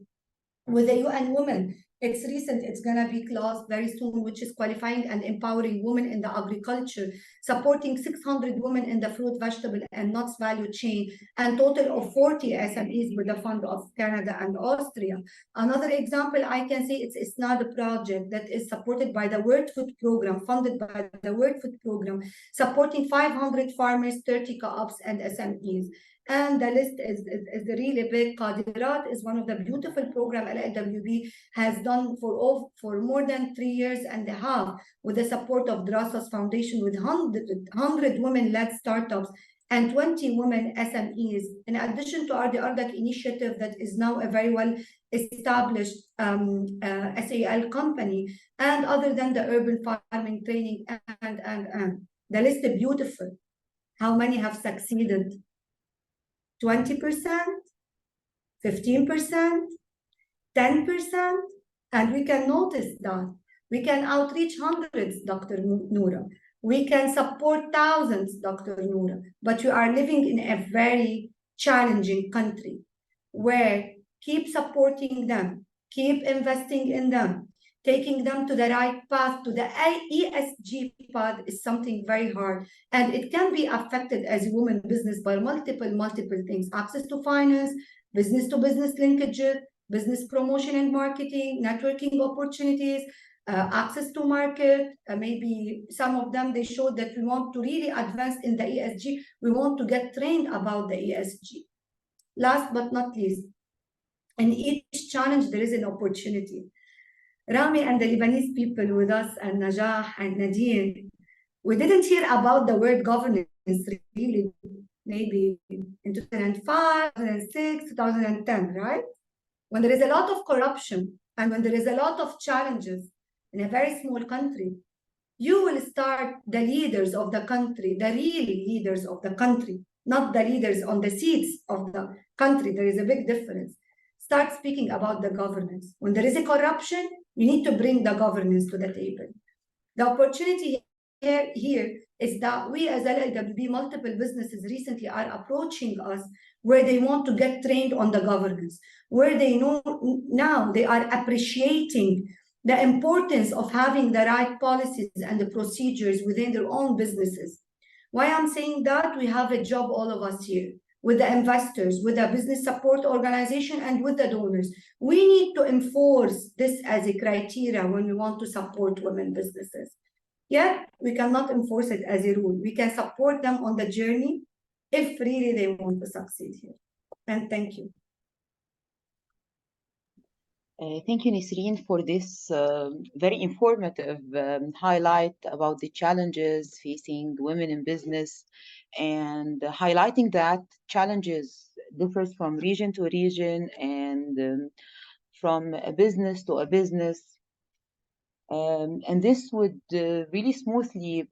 with the UN Women. It's recent, it's going to be closed very soon, which is qualifying and empowering women in the agriculture, supporting 600 women in the fruit, vegetable, and nuts value chain, and total of 40 SMEs with the fund of Canada and Austria. Another example I can say, it's not a project that is supported by the World Food Program, funded by the World Food Program, supporting 500 farmers, 30 co-ops, and SMEs. And the list is really big. Qadirat is one of the beautiful programs LLWB has done for more than 3 years and a half with the support of Drasa's Foundation, with 100 women-led startups and 20 women SMEs, in addition to our Ardak initiative that is now a very well-established SAL company, and other than the urban farming training, and the list is beautiful. How many have succeeded? 20%, 15%, 10%, and we can notice that. We can outreach hundreds, Dr. Noura. We can support thousands, Dr. Noura, but we are living in a very challenging country where keep supporting them, keep investing in them, taking them to the right path, to the ESG path, is something very hard. And it can be affected as a woman business by multiple things: access to finance, business-to-business linkages, business promotion and marketing, networking opportunities, access to market. Maybe some of them, they showed that we want to really advance in the ESG. We want to get trained about the ESG. Last but not least, in each challenge, there is an opportunity. Ramy and the Lebanese people with us, and Najah and Nadine, we didn't hear about the word governance really maybe in 2005, 2006, 2010, right? When there is a lot of corruption and when there is a lot of challenges in a very small country, you will start the leaders of the country, the real leaders of the country, not the leaders on the seats of the country. There is a big difference. start speaking about the governance. When there is a corruption, you need to bring the governance to the table. The opportunity here is that we as LLWB, multiple businesses recently are approaching us where they want to get trained on the governance, where they know now they are appreciating the importance of having the right policies and the procedures within their own businesses. Why I'm saying that? We have a job, all of us here, with the investors, with the business support organization, and with the donors. We need to enforce this as a criteria when we want to support women businesses. Yet, we cannot enforce it as a rule. We can support them on the journey if really they want to succeed here. And thank you. Thank you, Nisreen, for this very informative highlight about the challenges facing women in business, and highlighting that challenges differs from region to region and from a business to a business. And this would really smoothly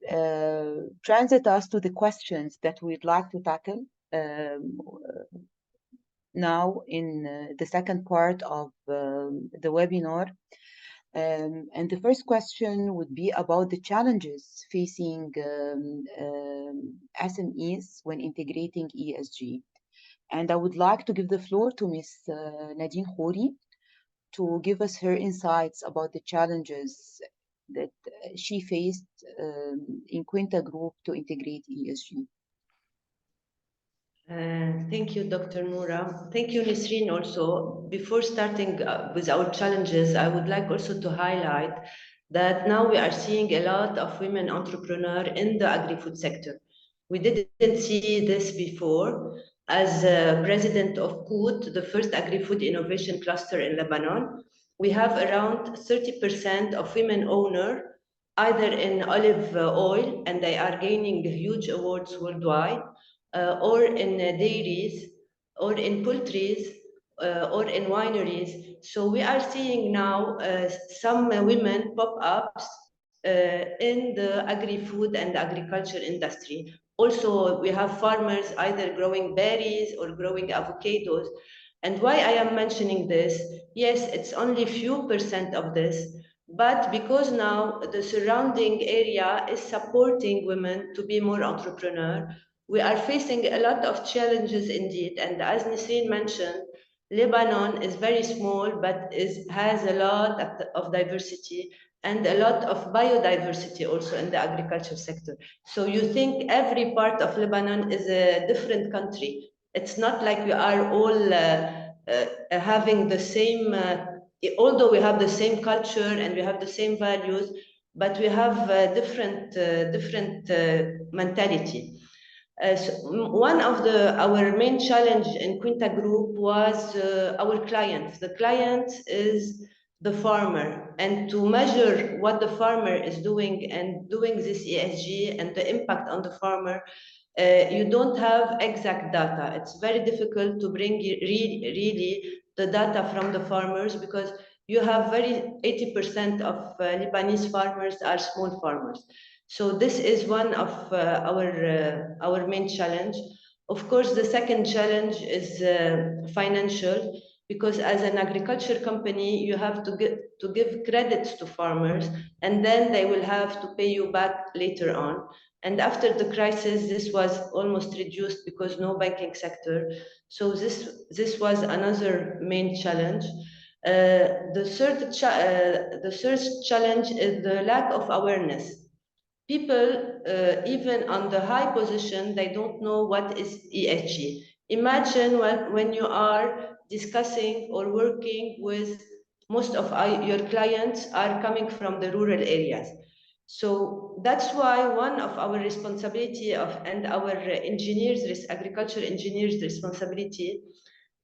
transit us to the questions that we'd like to tackle now in the second part of the webinar. And the first question would be about the challenges facing SMEs when integrating ESG. And I would like to give the floor to Ms. Nadine Khoury to give us her insights about the challenges that she faced in Quinta Group to integrate ESG. Thank you, Dr. Noura. Thank you, Nisreen, also. Before starting with our challenges, I would like also to highlight that now we are seeing a lot of women entrepreneurs in the agri-food sector. We didn't see this before. As president of Quinta, the first agri-food innovation cluster in Lebanon, we have around 30% of women owners, either in olive oil, and they are gaining huge awards worldwide, or in dairies, or in poultries, or in wineries. So we are seeing now some women pop-ups in the agri-food and agriculture industry. Also, we have farmers either growing berries or growing avocados. And why I am mentioning this, yes, it's only few percent of this, but because now the surrounding area is supporting women to be more entrepreneur, we are facing a lot of challenges indeed. And as Nisreen mentioned, Lebanon is very small, but has a lot of diversity and a lot of biodiversity also in the agriculture sector. So you think every part of Lebanon is a different country. It's not like we are all having the same, although we have the same culture and we have the same values, but we have different mentality. So one of our main challenge in Quinta Group was our clients. The client is the farmer, and to measure what the farmer is doing and doing this ESG and the impact on the farmer, you don't have exact data. It's very difficult to bring really the data from the farmers, because you have 80% of Lebanese farmers are small farmers. So this is one of our main challenge. Of course, the second challenge is financial, because as an agriculture company, you have to give credits to farmers, and then they will have to pay you back later on. And after the crisis, this was almost reduced because no banking sector. So this was another main challenge. The third challenge is the lack of awareness. People, even on the high position, they don't know what is ESG. Imagine when you are discussing or working with most of your clients are coming from the rural areas. So that's why one of our responsibility and our agriculture engineers' responsibility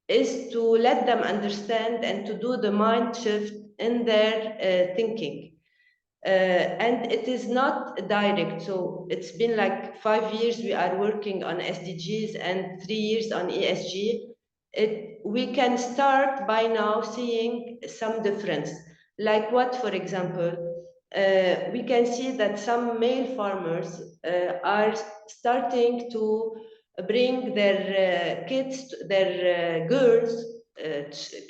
is to let them understand and to do the mind shift in their thinking. And it is not direct. So it's been like 5 years we are working on SDGs and 3 years on ESG. We can start by now seeing some difference. Like what, for example, we can see that some male farmers are starting to bring their kids, their girls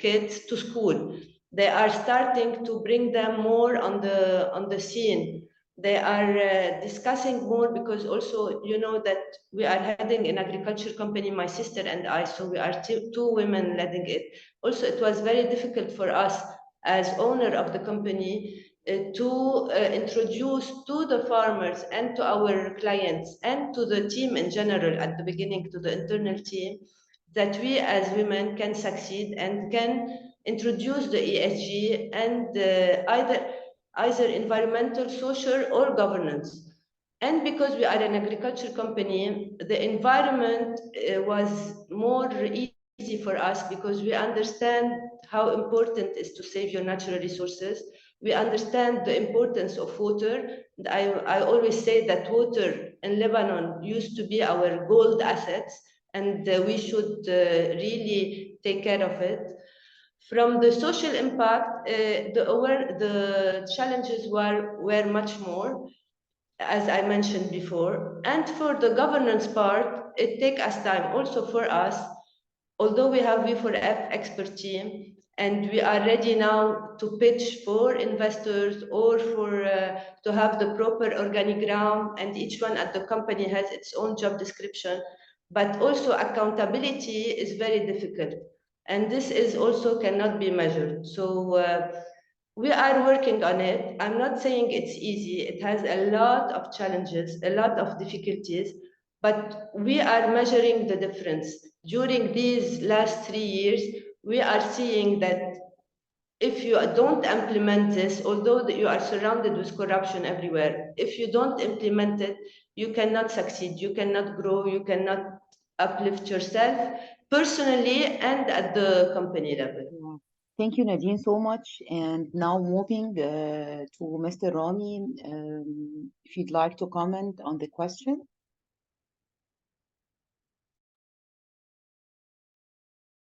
kids to school. They are starting to bring them more on the scene. They are discussing more because also you know that we are heading an agriculture company, my sister and I, so we are two women leading it. Also, it was very difficult for us as owner of the company to introduce to the farmers and to our clients and to the team in general at the beginning, to the internal team, that we as women can succeed and can introduce the ESG and either environmental, social, or governance. And because we are an agriculture company, the environment was more easy for us because we understand how important it is to save your natural resources. We understand the importance of water. I always say that water in Lebanon used to be our gold assets, and we should really take care of it. From the social impact, the challenges were much more, as I mentioned before. And for the governance part, it takes us time also for us, although we have V4F expert team, and we are ready now to pitch for investors or for to have the proper organigram, and each one at the company has its own job description. But also accountability is very difficult, and this is also cannot be measured. So we are working on it. I'm not saying it's easy. It has a lot of challenges, a lot of difficulties, but we are measuring the difference. During these last 3 years, we are seeing that if you don't implement this, although you are surrounded with corruption everywhere, if you don't implement it, you cannot succeed, you cannot grow, you cannot uplift yourself personally and at the company level. Thank you, Nadine, so much. And now moving to Mr. Ramy, if you'd like to comment on the question.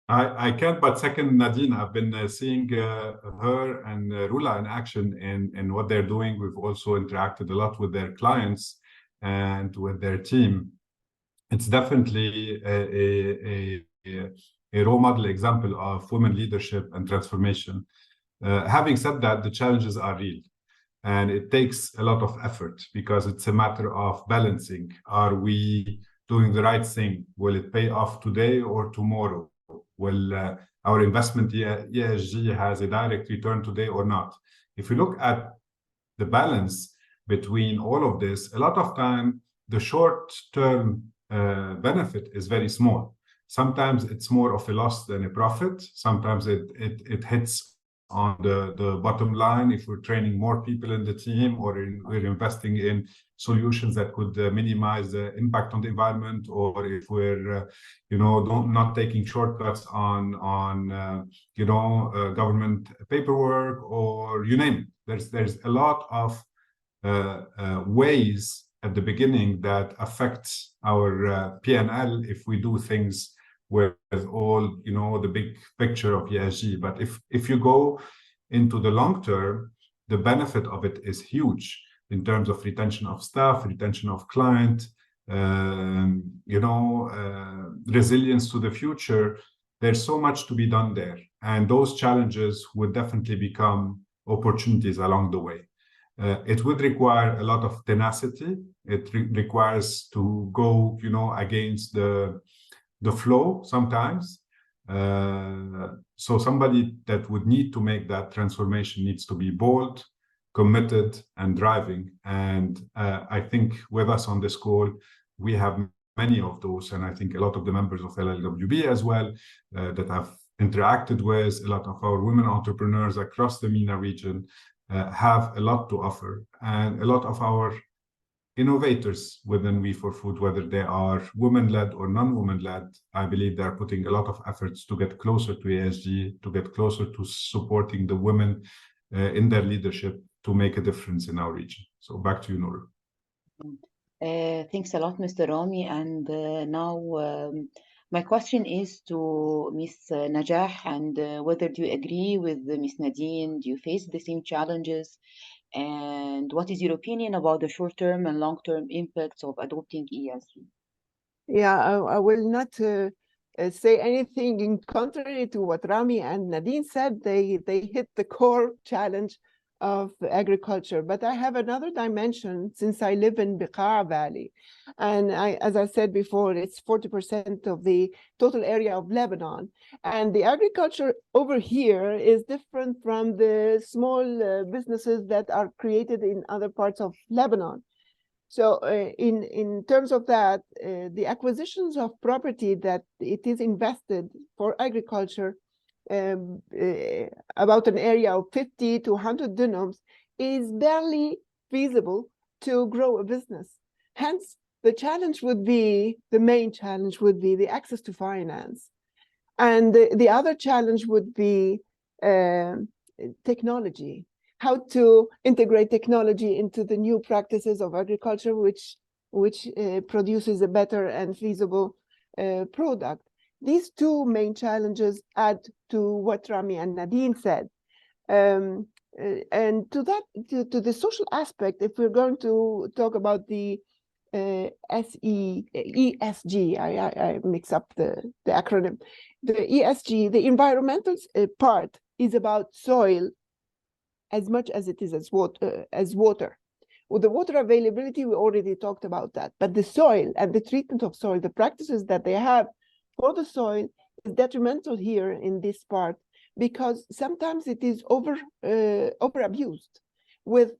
I can't but second Nadine. I've been seeing her and Rula in action in what they're doing. We've also interacted a lot with their clients and with their team. It's definitely a role model example of women leadership and transformation. Having said that, the challenges are real, and it takes a lot of effort because it's a matter of balancing. Are we doing the right thing? Will it pay off today or tomorrow? Will our investment ESG has a direct return today or not? If you look at the balance between all of this, a lot of time, the short-term benefit is very small. Sometimes it's more of a loss than a profit. Sometimes it hits on the bottom line if we're training more people in the team, or we're investing in solutions that could minimize the impact on the environment, or if we're not taking shortcuts on government paperwork, or you name it. There's a lot of ways at the beginning that affects our P&L if we do things with all the big picture of ESG. But if you go into the long term, the benefit of it is huge in terms of retention of staff, retention of client, resilience to the future. There's so much to be done there, and those challenges would definitely become opportunities along the way. It would require a lot of tenacity. It requires to go against the flow sometimes. So somebody that would need to make that transformation needs to be bold, committed, and driving. And I think with us on this call, we have many of those. And I think a lot of the members of LLWB as well that have interacted with a lot of our women entrepreneurs across the MENA region have a lot to offer. And a lot of our innovators within We4Food, whether they are women-led or non-women-led, I believe they're putting a lot of efforts to get closer to ESG, to get closer to supporting the women in their leadership to make a difference in our region. So back to you, Noura. Thanks a lot, Mr. Ramy. And now my question is to Ms. Najah, and whether do you agree with Ms. Nadine? Do you face the same challenges? And what is your opinion about the short-term and long-term impacts of adopting ESG? Yeah, I will not say anything in contrary to what Ramy and Nadine said. They hit the core challenge of agriculture. But I have another dimension since I live in Bekaa Valley. And as I said before, it's 40% of the total area of Lebanon. And the agriculture over here is different from the small businesses that are created in other parts of Lebanon. So in terms of that, the acquisitions of property that it is invested for agriculture, about an area of 50 to 100 dunams, is barely feasible to grow a business. Hence, the challenge would be, the main challenge would be the access to finance. And the other challenge would be technology. How to integrate technology into the new practices of agriculture, which produces a better and feasible product. These two main challenges add to what Ramy and Nadine said. And to that, to the social aspect, if we're going to talk about the ESG, I mix up the acronym. The ESG, the environmental part, is about soil as much as it is as water. With the water availability, we already talked about that. But the soil and the treatment of soil, the practices that they have for the soil is detrimental here in this part, because sometimes it is over-abused with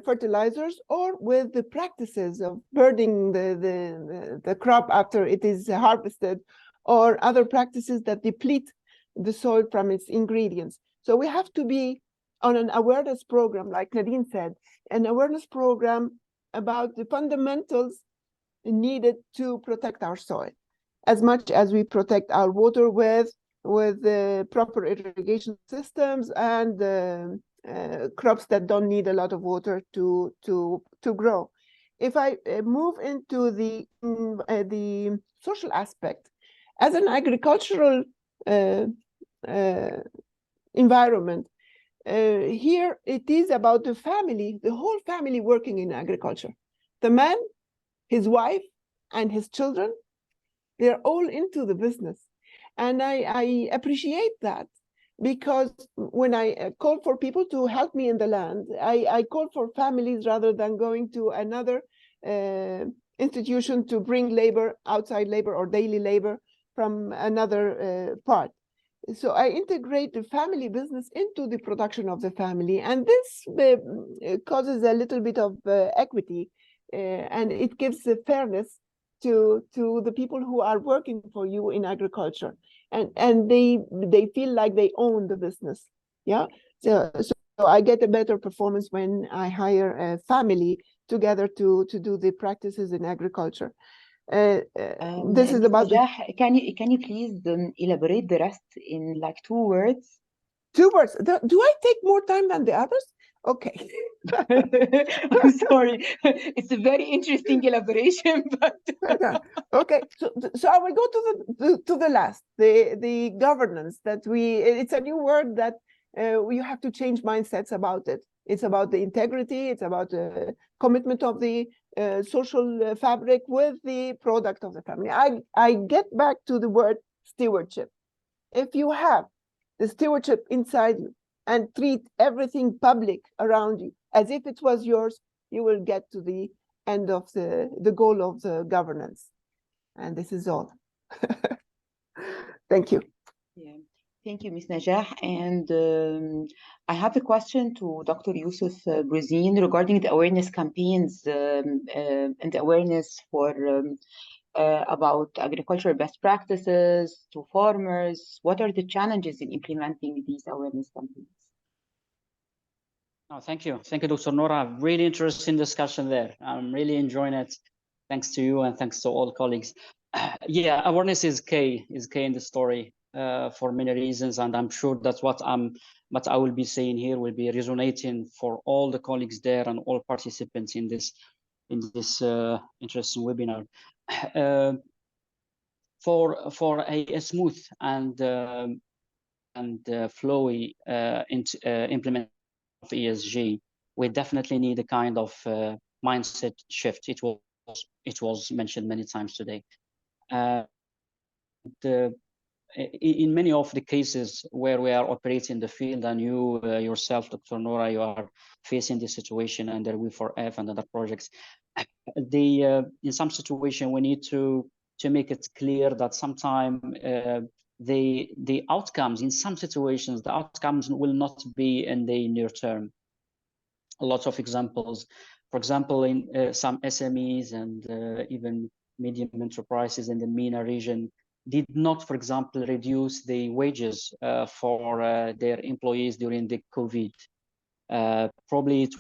fertilizers, or with the practices of burning the crop after it is harvested, or other practices that deplete the soil from its ingredients. So we have to be on an awareness program, like Nadine said, an awareness program about the fundamentals needed to protect our soil, as much as we protect our water with the proper irrigation systems and crops that don't need a lot of water to grow. If I move into the social aspect, as an agricultural environment, here it is about the family, the whole family working in agriculture. The man, his wife, and his children, they're all into the business. And I appreciate that, because when I call for people to help me in the land, I call for families rather than going to another institution to bring labor, outside labor or daily labor from another part. So I integrate the family business into the production of the family, and this causes a little bit of equity, and it gives a fairness to the people who are working for you in agriculture, and they feel like they own the business. Yeah, so I get a better performance when I hire a family together to do the practices in agriculture. This is about Najah, can you please elaborate the rest in like 2 words? 2 words. Do I take more time than the others? Okay. I'm sorry. It's a very interesting elaboration, but okay. So I will go to the last, the governance that it's a new word that you have to change mindsets about it. It's about the integrity. It's about the commitment of the social fabric with the product of the family. I get back to the word stewardship. If you have the stewardship inside you and treat everything public around you as if it was yours, you will get to the end of the goal of the governance. And this is all. Thank you. Yeah. Thank you, Ms. Najah. And I have a question to Dr. Youssef Brouziyne regarding the awareness campaigns and the awareness for about agricultural best practices to farmers. What are the challenges in implementing these awareness campaigns? Oh, thank you. Thank you, Dr. Nora. Really interesting discussion there. I'm really enjoying it. Thanks to you and thanks to all colleagues. Yeah, awareness is key in the story for many reasons, and I'm sure that's what I will be saying here will be resonating for all the colleagues there and all participants in this interesting webinar. For a smooth and flowy implementation of ESG, we definitely need a kind of mindset shift. It was mentioned many times today. in many of the cases where we are operating in the field, and you yourself, Dr. Noura, you are facing this situation under We4F and other projects, in some situation we need to make it clear that sometimes the outcomes, in some situations, the outcomes will not be in the near term. Lots of examples. For example, in some SMEs and even medium enterprises in the MENA region did not, for example, reduce the wages for their employees during the COVID. Probably it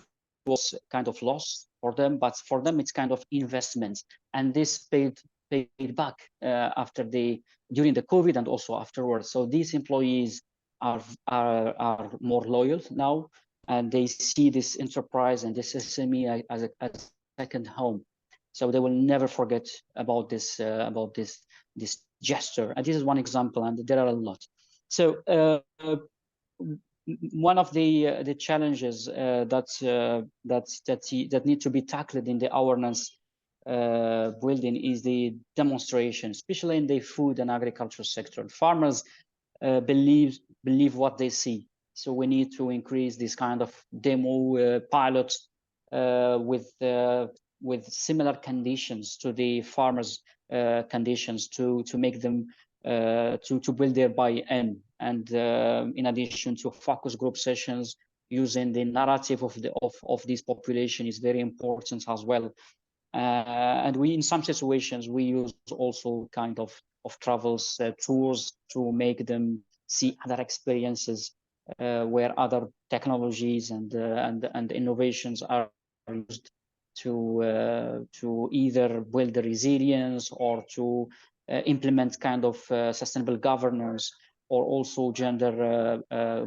was kind of loss for them, but for them it's kind of investment, and this paid back during the COVID and also afterwards. So these employees are more loyal now, and they see this enterprise and this SME as a second home. So they will never forget about this gesture. And this is one example, and there are a lot. So one of the challenges that need to be tackled in the awareness building is the demonstration, especially in the food and agriculture sector. Farmers believe what they see. So we need to increase this kind of demo pilots with similar conditions to the farmers' conditions to make them to build their buy-in, and in addition to focus group sessions, using the narrative of this population is very important as well. And we, in some situations, we use also kind of travels tours to make them see other experiences where other technologies and innovations are used to either build the resilience or to implement kind of sustainable governance, or also gender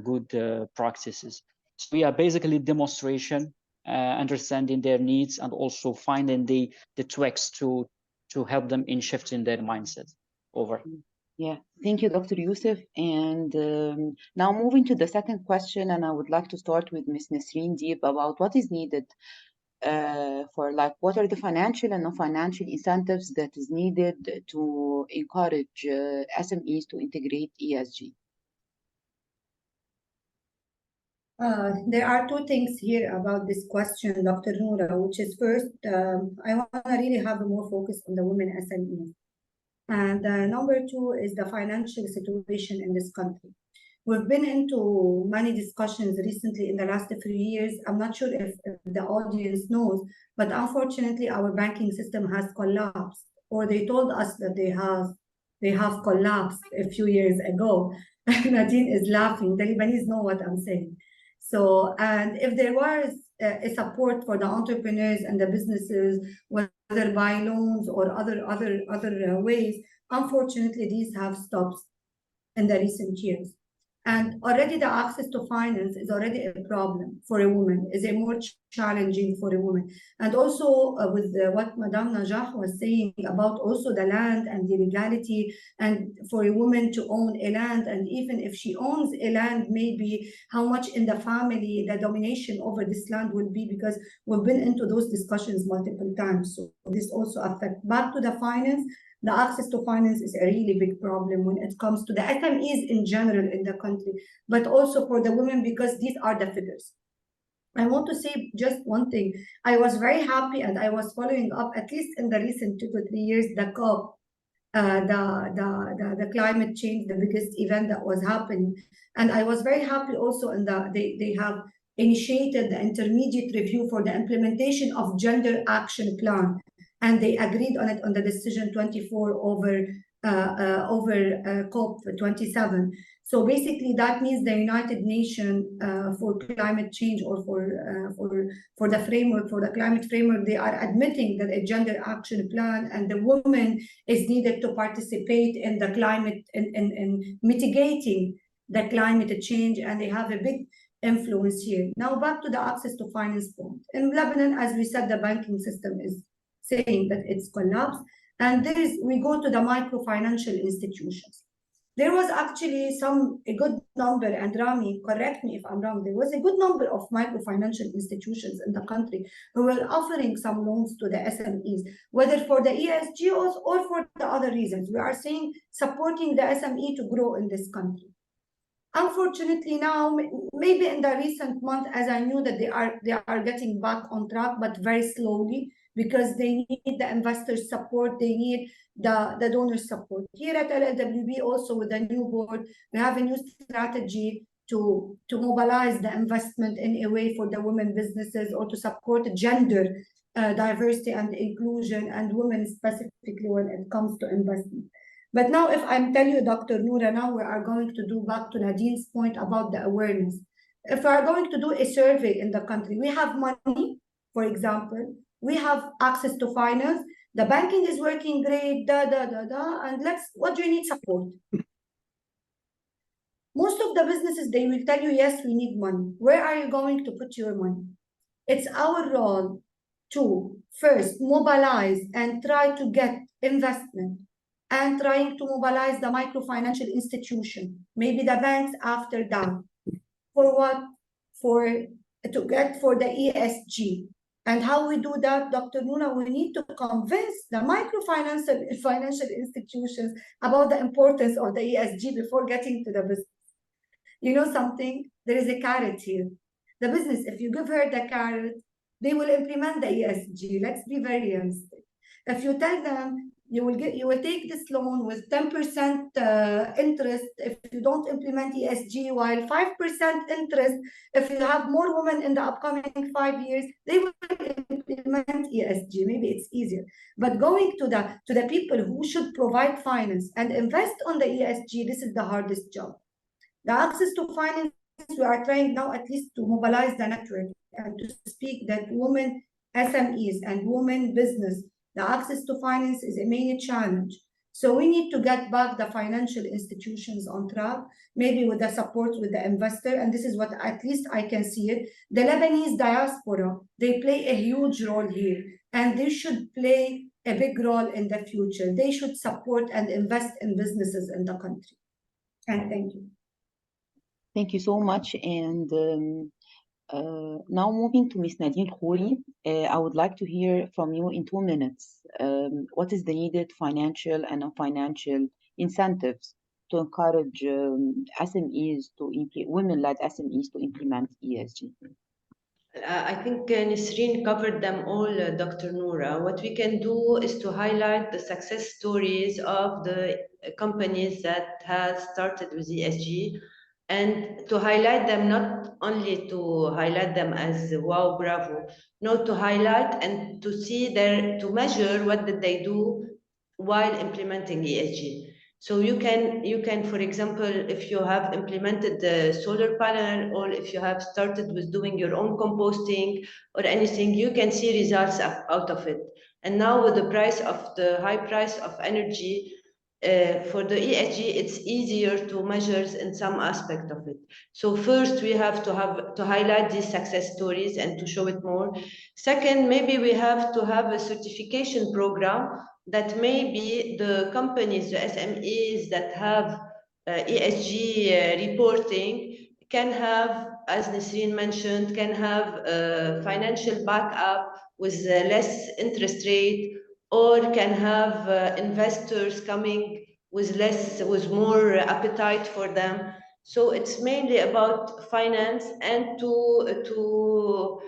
good practices. So we are basically demonstration, understanding their needs, and also finding the tweaks to help them in shifting their mindset. Over. Yeah, thank you, Dr. Youssef. And now moving to the second question, and I would like to start with Ms. Nasreen Deep about what is needed for, like, what are the financial and non-financial incentives that is needed to encourage SMEs to integrate ESG? There are two things here about this question, Dr. Noura, which is first, I want to really have more focus on the women SMEs. And number two is the financial situation in this country. We've been into many discussions recently in the last 3 years. I'm not sure if the audience knows, but unfortunately our banking system has collapsed, or they told us that they have collapsed a few years ago. Nadine is laughing. The Lebanese know what I'm saying. So, and if there was a support for the entrepreneurs and the businesses, whether by loans or other ways, unfortunately these have stopped in the recent years. And already the access to finance is already a problem for a woman, is a more challenging for a woman. And also with what Madame Najah was saying about also the land and the legality, and for a woman to own a land, and even if she owns a land, maybe how much in the family the domination over this land will be, because we've been into those discussions multiple times. So this also affects. Back to the finance. The access to finance is a really big problem when it comes to the SMEs in general in the country, but also for the women, because these are the figures. I want to say just one thing. I was very happy, and I was following up, at least in the recent 2 to 3 years, the COP, the climate change, the biggest event that was happening. And I was very happy also in they have initiated the intermediate review for the implementation of gender action plan. And they agreed on it on the decision 24 over COP 27. So basically, that means the United Nations for climate change, or for the framework, for the climate framework, they are admitting that a gender action plan and the woman is needed to participate in the climate in mitigating the climate change, and they have a big influence here. Now back to the access to finance point. In Lebanon, as we said, the banking system is saying that it's collapsed, and we go to the microfinancial institutions. there was actually a good number, and Ramy, correct me if I'm wrong, there was a good number of microfinancial institutions in the country who were offering some loans to the SMEs, whether for the ESG or for the other reasons. We are saying supporting the SME to grow in this country. Unfortunately, now, maybe in the recent month, as I knew that they are getting back on track, but very slowly, because they need the investors' support, they need the donor support. Here at LLWB, also with the new board, we have a new strategy to mobilize the investment in a way for the women businesses, or to support gender diversity and inclusion, and women specifically when it comes to investment. But now, if I'm telling you, Dr. Noura, now we are going to do, back to Nadine's point about the awareness. If we are going to do a survey in the country, we have money, for example, we have access to finance, the banking is working great, and what do you need support? Most of the businesses, they will tell you, yes, we need money. Where are you going to put your money? It's our role to first mobilize and try to get investment, and trying to mobilize the microfinancial institution, maybe the banks after that. For what? For the ESG. And how we do that, Dr. Noura, we need to convince the financial institutions about the importance of the ESG before getting to the business. You know something? There is a carrot here. The business, if you give her the carrot, they will implement the ESG. Let's be very realistic. If you tell them, you will take this loan with 10% interest if you don't implement ESG, while 5% interest if you have more women in the upcoming 5 years, they will implement ESG. Maybe it's easier. But going to the people who should provide finance and invest on the ESG, this is the hardest job. The access to finance, we are trying now at least to mobilize the network and to speak that women SMEs and women business, the access to finance is a main challenge. So we need to get back the financial institutions on track, maybe with the support with the investor. And this is what at least I can see it. The Lebanese diaspora, they play a huge role here, and they should play a big role in the future. They should support and invest in businesses in the country. And thank you. Thank you so much. And now moving to Ms. Nadine Khoury, I would like to hear from you in 2 minutes. What is the needed financial and non-financial incentives to encourage SMEs women-led SMEs to implement ESG? I think Nisreen covered them all, Dr. Noura. What we can do is to highlight the success stories of the companies that have started with ESG, and to highlight them, not only to highlight them as wow, bravo, no, to highlight and to see to measure what did they do while implementing ESG. So you can, for example, if you have implemented the solar panel, or if you have started with doing your own composting or anything, you can see results out of it. And now with the high price of energy, for the ESG, it's easier to measure in some aspect of it. So first, we have to highlight these success stories and to show it more. Second, maybe we have to have a certification program that maybe the companies, the SMEs that have ESG reporting can have, as Nisreen mentioned, can have financial backup with less interest rate, or can have investors coming with more appetite for them. So it's mainly about finance, and to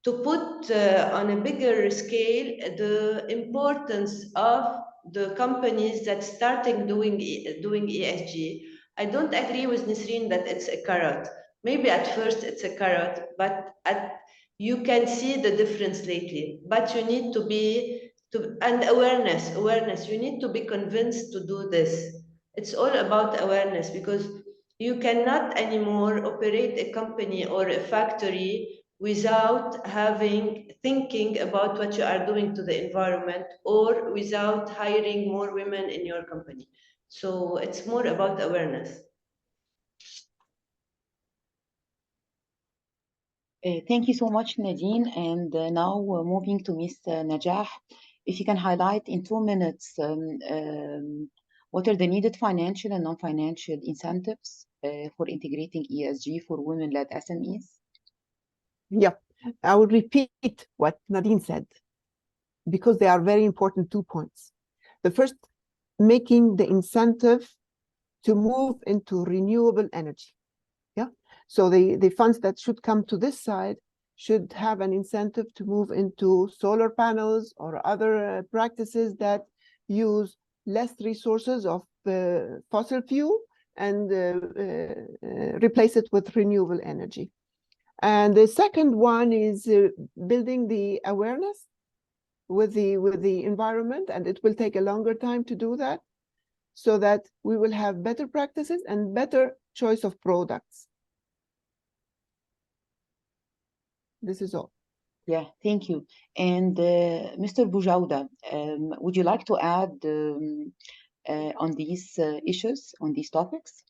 put on a bigger scale the importance of the companies that starting doing ESG. I don't agree with Nisreen that it's a carrot. Maybe at first it's a carrot, but you can see the difference lately. But you need to be and awareness. You need to be convinced to do this. It's all about awareness, because you cannot anymore operate a company or a factory without thinking about what you are doing to the environment, or without hiring more women in your company. So it's more about awareness. Thank you so much, Nadine. And now we're moving to Ms. Najah. If you can highlight in 2 minutes What are the needed financial and non-financial incentives for integrating ESG for women-led SMEs? Yeah, I will repeat what Nadine said, because they are very important 2 points. The first, making the incentive to move into renewable energy. Yeah, so the funds that should come to this side should have an incentive to move into solar panels or other practices that use less resources of fossil fuel and replace it with renewable energy. And the second one is building the awareness with the environment, and it will take a longer time to do that, so that we will have better practices and better choice of products. This is all. Yeah, thank you. And Mr. Boujawdeh, would you like to add on these issues, on these topics?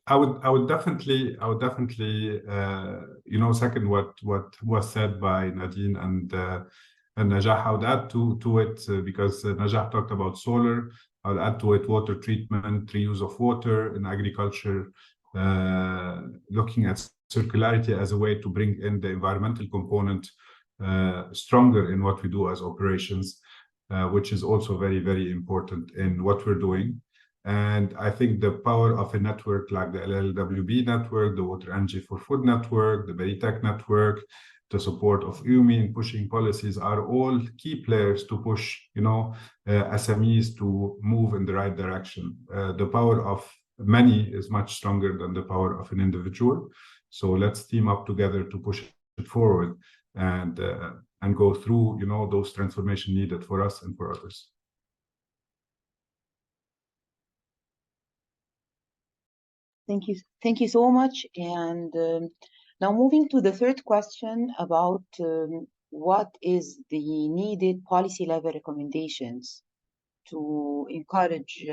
I would definitely second what was said by Nadine and Najah. I would add to it because Najah talked about solar. I would add to it water treatment, reuse of water in agriculture, looking at circularity as a way to bring in the environmental component stronger in what we do as operations, which is also very, very important in what we're doing. And I think the power of a network like the LLWB network, the Water Energy for Food network, the Berytech network, the support of IWMI in pushing policies are all key players to push, SMEs to move in the right direction. The power of many is much stronger than the power of an individual. So let's team up together to push it forward and go through, those transformation needed for us and for others. Thank you so much. And now moving to the third question about what is the needed policy level recommendations to encourage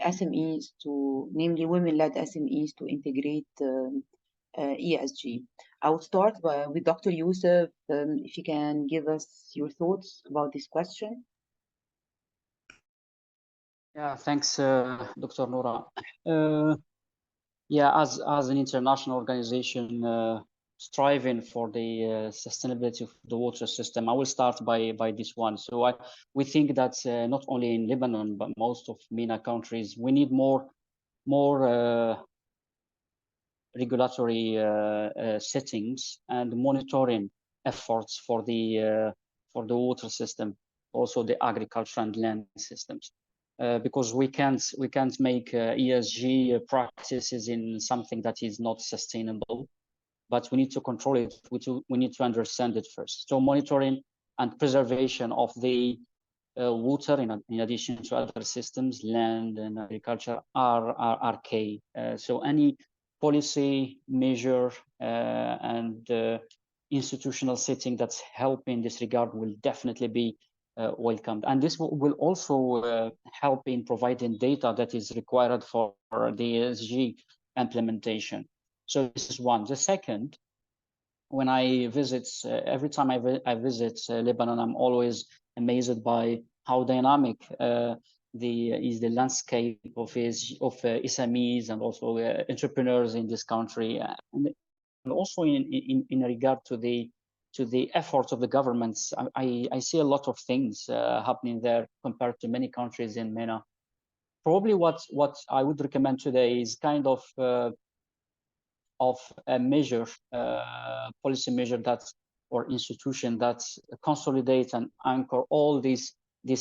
SMEs namely women-led SMEs to integrate ESG. I would start with Dr. Youssef, if you can give us your thoughts about this question. Yeah, thanks, Dr. Noura. Yeah, as an international organization striving for the sustainability of the water system, I will start by this one. So we think that not only in Lebanon, but most of MENA countries, we need more regulatory settings and monitoring efforts for the water system, also the agriculture and land systems. Because we can't make ESG practices in something that is not sustainable, but we need to control it. We need to understand it first. So monitoring and preservation of the water, in addition to other systems, land and agriculture, are key. So any policy measure and institutional setting that's helping in this regard will definitely be welcomed. And this will also help in providing data that is required for the ESG implementation. So this is one. The second, when I visit, every time I visit Lebanon, I'm always amazed by how dynamic is the landscape of SMEs and also entrepreneurs in this country, and also in regard to the efforts of the governments. I see a lot of things happening there compared to many countries in MENA. Probably what I would recommend today is kind of a measure, policy measure or institution that consolidates and anchor all these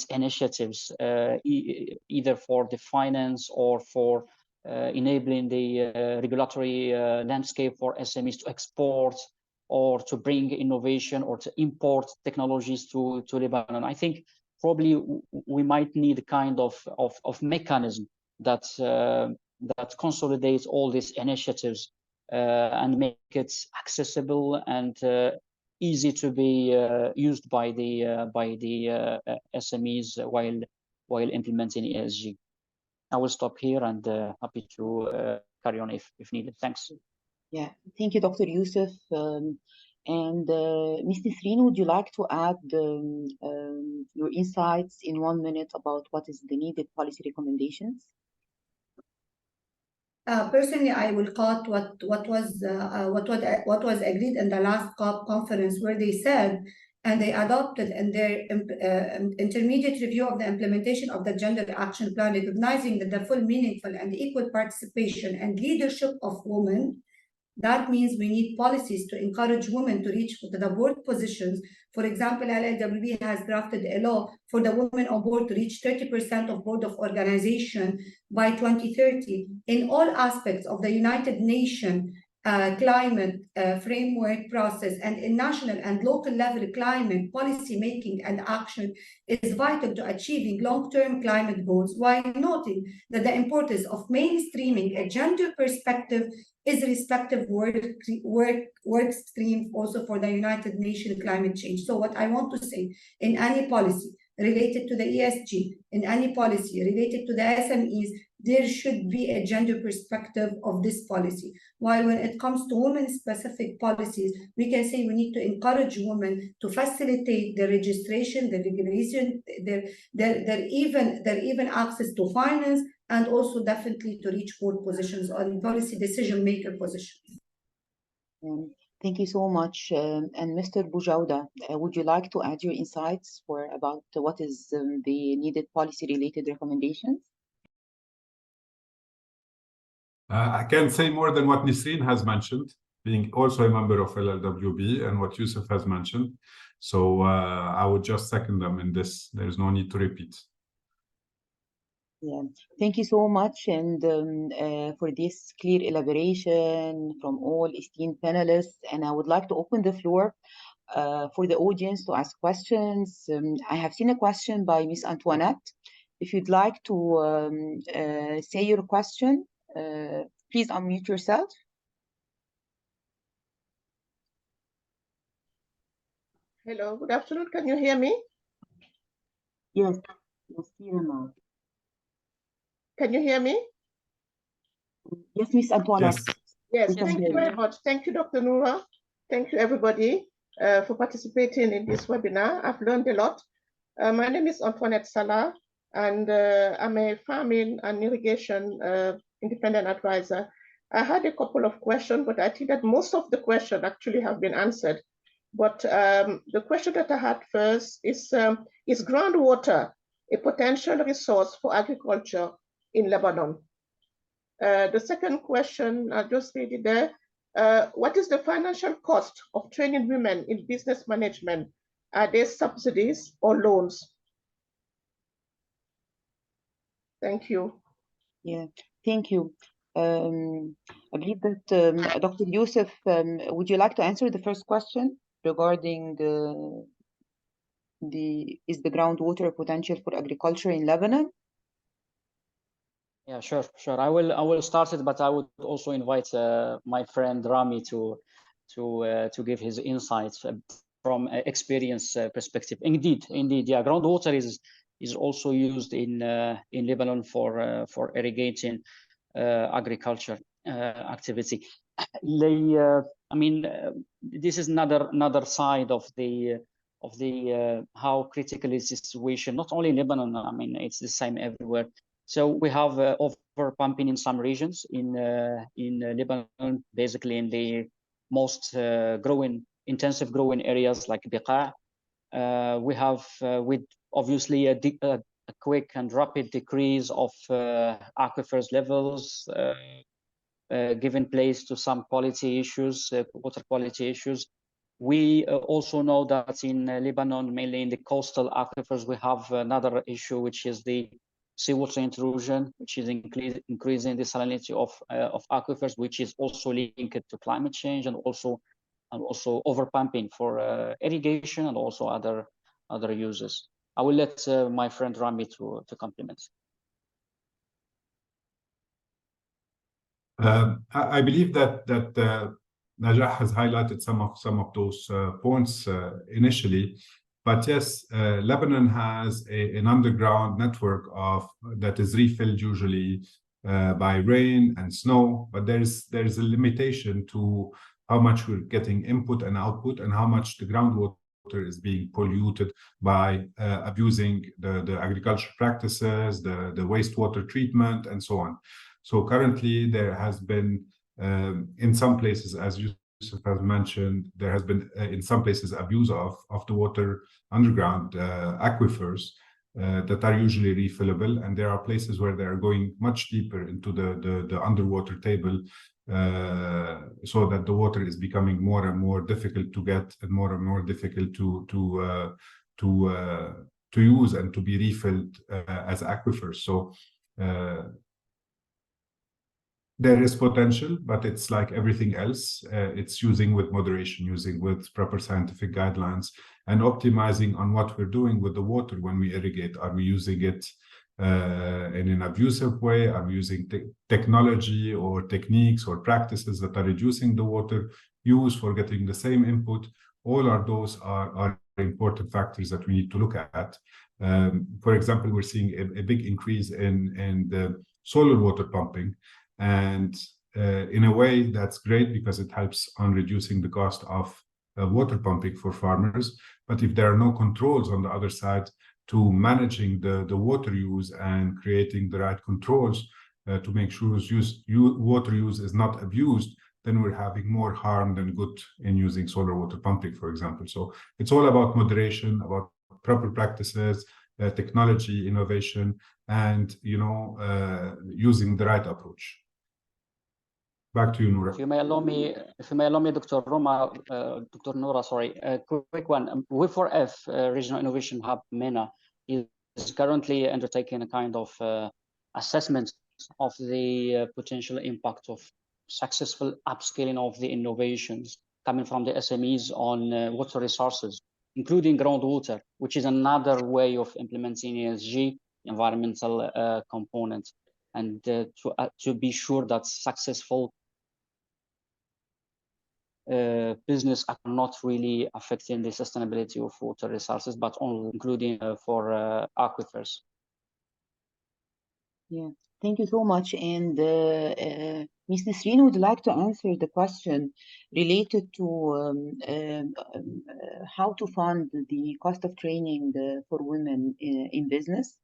initiatives, either for the finance or for enabling the regulatory landscape for SMEs to export or to bring innovation or to import technologies to Lebanon. I think probably we might need a kind of mechanism that consolidates all these initiatives and make it accessible and easy to be used by the SMEs while implementing ESG. I will stop here and happy to carry on if needed. Thanks. Yeah, thank you, Dr. Youssef. And Ms. Nisreen, would you like to add your insights in 1 minute about what is the needed policy recommendations? Personally, I will quote what was agreed in the last COP conference, where they said, and they adopted in their intermediate review of the implementation of the Gender Action Plan, recognizing that the full, meaningful, and equal participation and leadership of women. That means we need policies to encourage women to reach the board positions. For example, LLWB has drafted a law for the women on board to reach 30% of board of organization by 2030. In all aspects of the United Nations climate framework process, and in national and local level, climate policy making and action is vital to achieving long-term climate goals, while noting that the importance of mainstreaming a gender perspective is a respective work stream also for the United Nations climate change. So what I want to say, in any policy related to the ESG, in any policy related to the SMEs, there should be a gender perspective of this policy. While when it comes to women-specific policies, we can say we need to encourage women to facilitate the registration, the regulation, their even access to finance, and also definitely to reach board positions on policy decision-maker positions. Thank you so much. And Mr. Boujawdeh, would you like to add your insights about what is the needed policy-related recommendations? I can't say more than what Nisreen has mentioned, being also a member of LLWB, and what Youssef has mentioned. So I would just second them in this. There's no need to repeat. Yeah, thank you so much, and for this clear elaboration from all esteemed panelists. And I would like to open the floor for the audience to ask questions. I have seen a question by Miss Antoinette. If you'd like to say your question, please unmute yourself. Hello, good afternoon. Can you hear me? Yes, yes, now. Can you hear me? Yes, Miss Antoinette. Yes, thank you very much. Thank you, Dr. Noura. Thank you, everybody, for participating in this webinar. I've learned a lot. My name is Antoinette Salah, and I'm a farming and irrigation independent advisor. I had a couple of questions, but I think that most of the questions actually have been answered. But the question that I had first is groundwater a potential resource for agriculture in Lebanon? The second question, I just read it there. What is the financial cost of training women in business management? Are there subsidies or loans? Thank you. Yeah, thank you. I believe that Dr. Youssef, would you like to answer the first question regarding is the groundwater potential for agriculture in Lebanon? Yeah, sure. I will start it, but I would also invite my friend Ramy to give his insights from experience perspective. Indeed, yeah, groundwater is also used in Lebanon for irrigating agriculture activity. I mean, this is another side of the how critical is the situation, not only in Lebanon. I mean, it's the same everywhere. So we have overpumping in some regions in Lebanon, basically in the most intensive growing areas like Beqa. We have with obviously a quick and rapid decrease of aquifers levels, giving place to some quality issues, water quality issues. We also know that in Lebanon, mainly in the coastal aquifers, we have another issue, which is the seawater intrusion, which is increasing the salinity of aquifers, which is also linked to climate change, and also overpumping for irrigation and also other uses. I will let my friend Ramy to complement. I believe that Najah has highlighted some of those points initially. But yes, Lebanon has an underground network that is refilled usually by rain and snow. But there's a limitation to how much we're getting input and output, and how much the groundwater is being polluted by abusing the agriculture practices, the wastewater treatment, and so on. So currently there has been, in some places, as Youssef has mentioned, there has been in some places abuse of the water underground aquifers that are usually refillable, and there are places where they are going much deeper into the underwater table, so that the water is becoming more and more difficult to get and more difficult to use and to be refilled as aquifers. So there is potential, but it's like everything else. It's using with moderation, using with proper scientific guidelines, and optimizing on what we're doing with the water when we irrigate. Are we using it in an abusive way? Are we using technology or techniques or practices that are reducing the water use for getting the same input? All of those are important factors that we need to look at. For example, we're seeing a big increase in the solar water pumping. And in a way, that's great because it helps on reducing the cost of water pumping for farmers. But if there are no controls on the other side to managing the water use and creating the right controls to make sure water use is not abused, then we're having more harm than good in using solar water pumping, for example. So it's all about moderation, about proper practices, technology, innovation, and using the right approach. Back to you, Noura. If you may allow me, Dr. Noura, sorry, a quick one. W4F Regional Innovation Hub MENA is currently undertaking a kind of assessment of the potential impact of successful upscaling of the innovations coming from the SMEs on water resources, including groundwater, which is another way of implementing ESG, environmental components, and to be sure that successful business are not really affecting the sustainability of water resources, but only including for aquifers. Yeah, thank you so much. And Ms. Nasreen would like to answer the question related to how to fund the cost of training for women in business.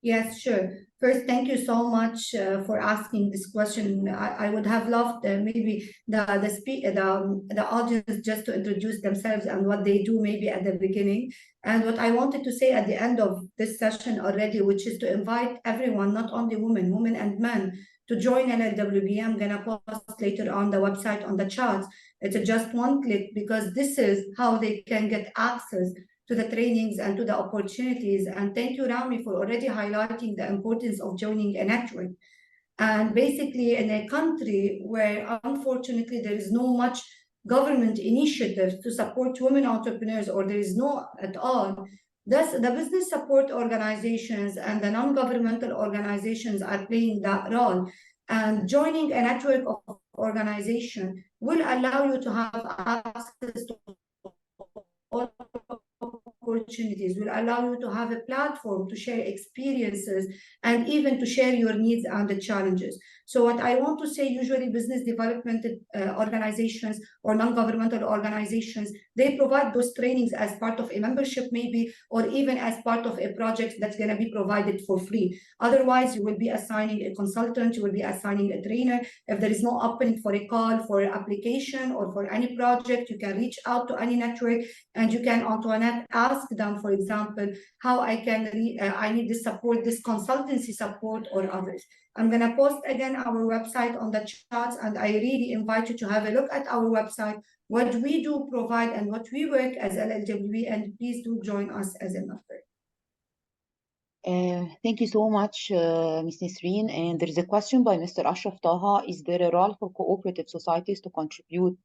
Yes, sure. First, thank you so much for asking this question. I would have loved maybe the audience just to introduce themselves and what they do maybe at the beginning. And what I wanted to say at the end of this session already, which is to invite everyone, not only women and men, to join LLWB. I'm gonna post later on the website on the charts. It's just one click, because this is how they can get access to the trainings and to the opportunities. And thank you, Ramy, for already highlighting the importance of joining a network. And basically, in a country where unfortunately there is no much government initiative to support women entrepreneurs, or there is no at all, thus the business support organizations and the non-governmental organizations are playing that role. And joining a network of organizations will allow you to have access to all opportunities, will allow you to have a platform to share experiences and even to share your needs and the challenges. So what I want to say, usually business development organizations or non-governmental organizations, they provide those trainings as part of a membership maybe, or even as part of a project that's going to be provided for free. Otherwise, you will be assigning a consultant, you will be assigning a trainer. If there is no opening for a call for application or for any project, you can reach out to any network, and you can, Antoinette, ask them, for example, how I can, I need this support, this consultancy support or others. I'm going to post again our website on the charts, and I really invite you to have a look at our website, what we do provide and what we work as LLWB, and please do join us as a member. Thank you so much, Ms. Nasreen. And there is a question by Mr. Ashraf Taha. Is there a role for cooperative societies to contribute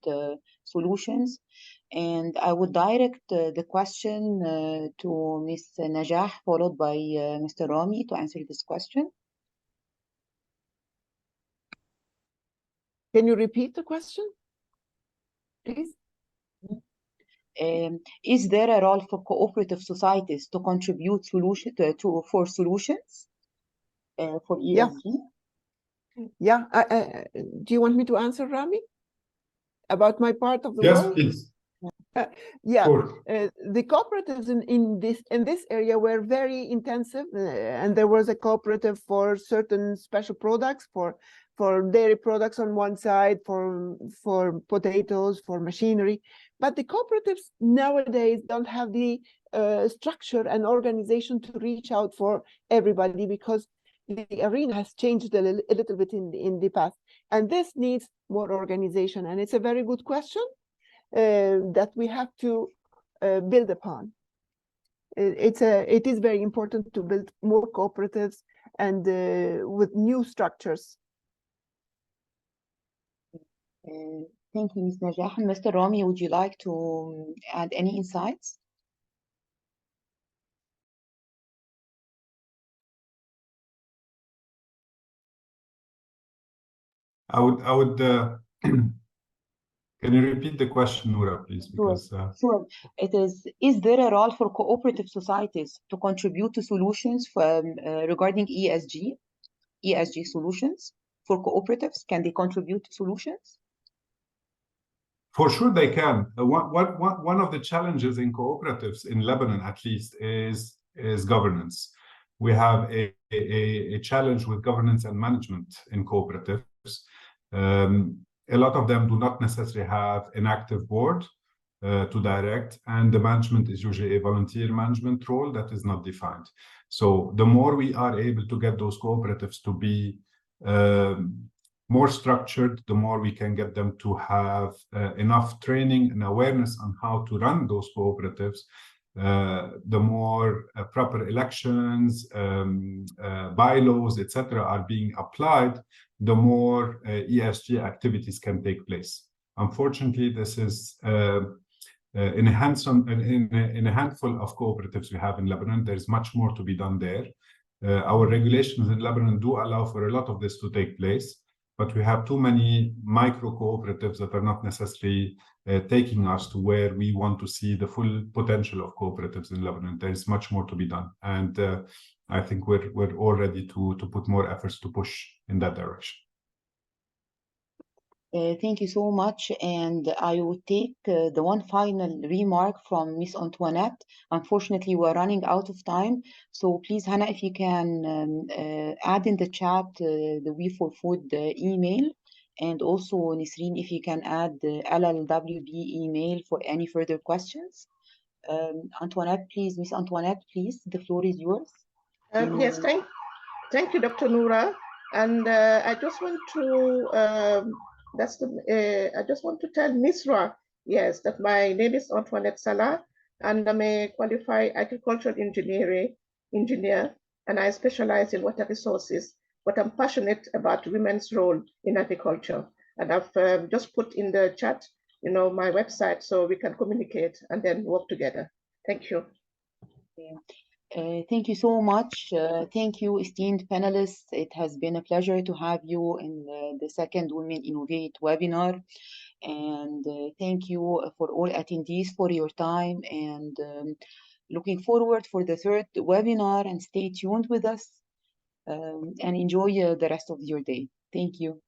solutions? And I would direct the question to Ms. Najah, followed by Mr. Ramy to answer this question. Can you repeat the question, please? Is there a role for cooperative societies to contribute for solutions for ESG? Yeah, do you want me to answer, Ramy? About my part of the Yes, world? please. Yeah, Sure. the cooperatives in this area were very intensive, and there was a cooperative for certain special products, for dairy products on one side, for potatoes, for machinery. But the cooperatives nowadays don't have the structure and organization to reach out for everybody, because the arena has changed a little bit in the past, and this needs more organization. And it's a very good question that we have to build upon. It is very important to build more cooperatives and with new structures. Thank you, Ms. Najah. Mr. Ramy, would you like to add any insights? I would can you repeat the question, Noura, please? Because Sure. It is there a role for cooperative societies to contribute to solutions regarding ESG solutions for cooperatives? Can they contribute to solutions? for sure they can. One of the challenges in cooperatives in Lebanon, at least, is governance. We have a challenge with governance and management in cooperatives. A lot of them do not necessarily have an active board to direct, and the management is usually a volunteer management role that is not defined. So the more we are able to get those cooperatives to be more structured, the more we can get them to have enough training and awareness on how to run those cooperatives, the more proper elections, bylaws, etc., are being applied, the more ESG activities can take place. Unfortunately, this is in a handful of cooperatives we have in Lebanon. There is much more to be done there. Our regulations in Lebanon do allow for a lot of this to take place, but we have too many micro cooperatives that are not necessarily taking us to where we want to see the full potential of cooperatives in Lebanon. There is much more to be done, and I think we're all ready to put more efforts to push in that direction. Thank you so much, and I would take the one final remark from Miss Antoinette. Unfortunately, we're running out of time, so please, Hannah, if you can add in the chat the We for Food email, and also Nisreen, if you can add the LLWB email for any further questions. Antoinette, please, Miss Antoinette, please, the floor is yours. Yes, thank you, Dr. Noura, and I just want to I just want to tell Misra, yes, that my name is Antoinette Salah, and I'm a qualified agricultural engineer, and I specialize in water resources, but I'm passionate about women's role in agriculture. And I've just put in the chat, my website, so we can communicate and then work together. Thank you. Thank you so much. Thank you, esteemed panelists. It has been a pleasure to have you in the second Women Innovate webinar. And thank you for all attendees for your time, and looking forward for the third webinar, and stay tuned with us and enjoy the rest of your day. Thank you.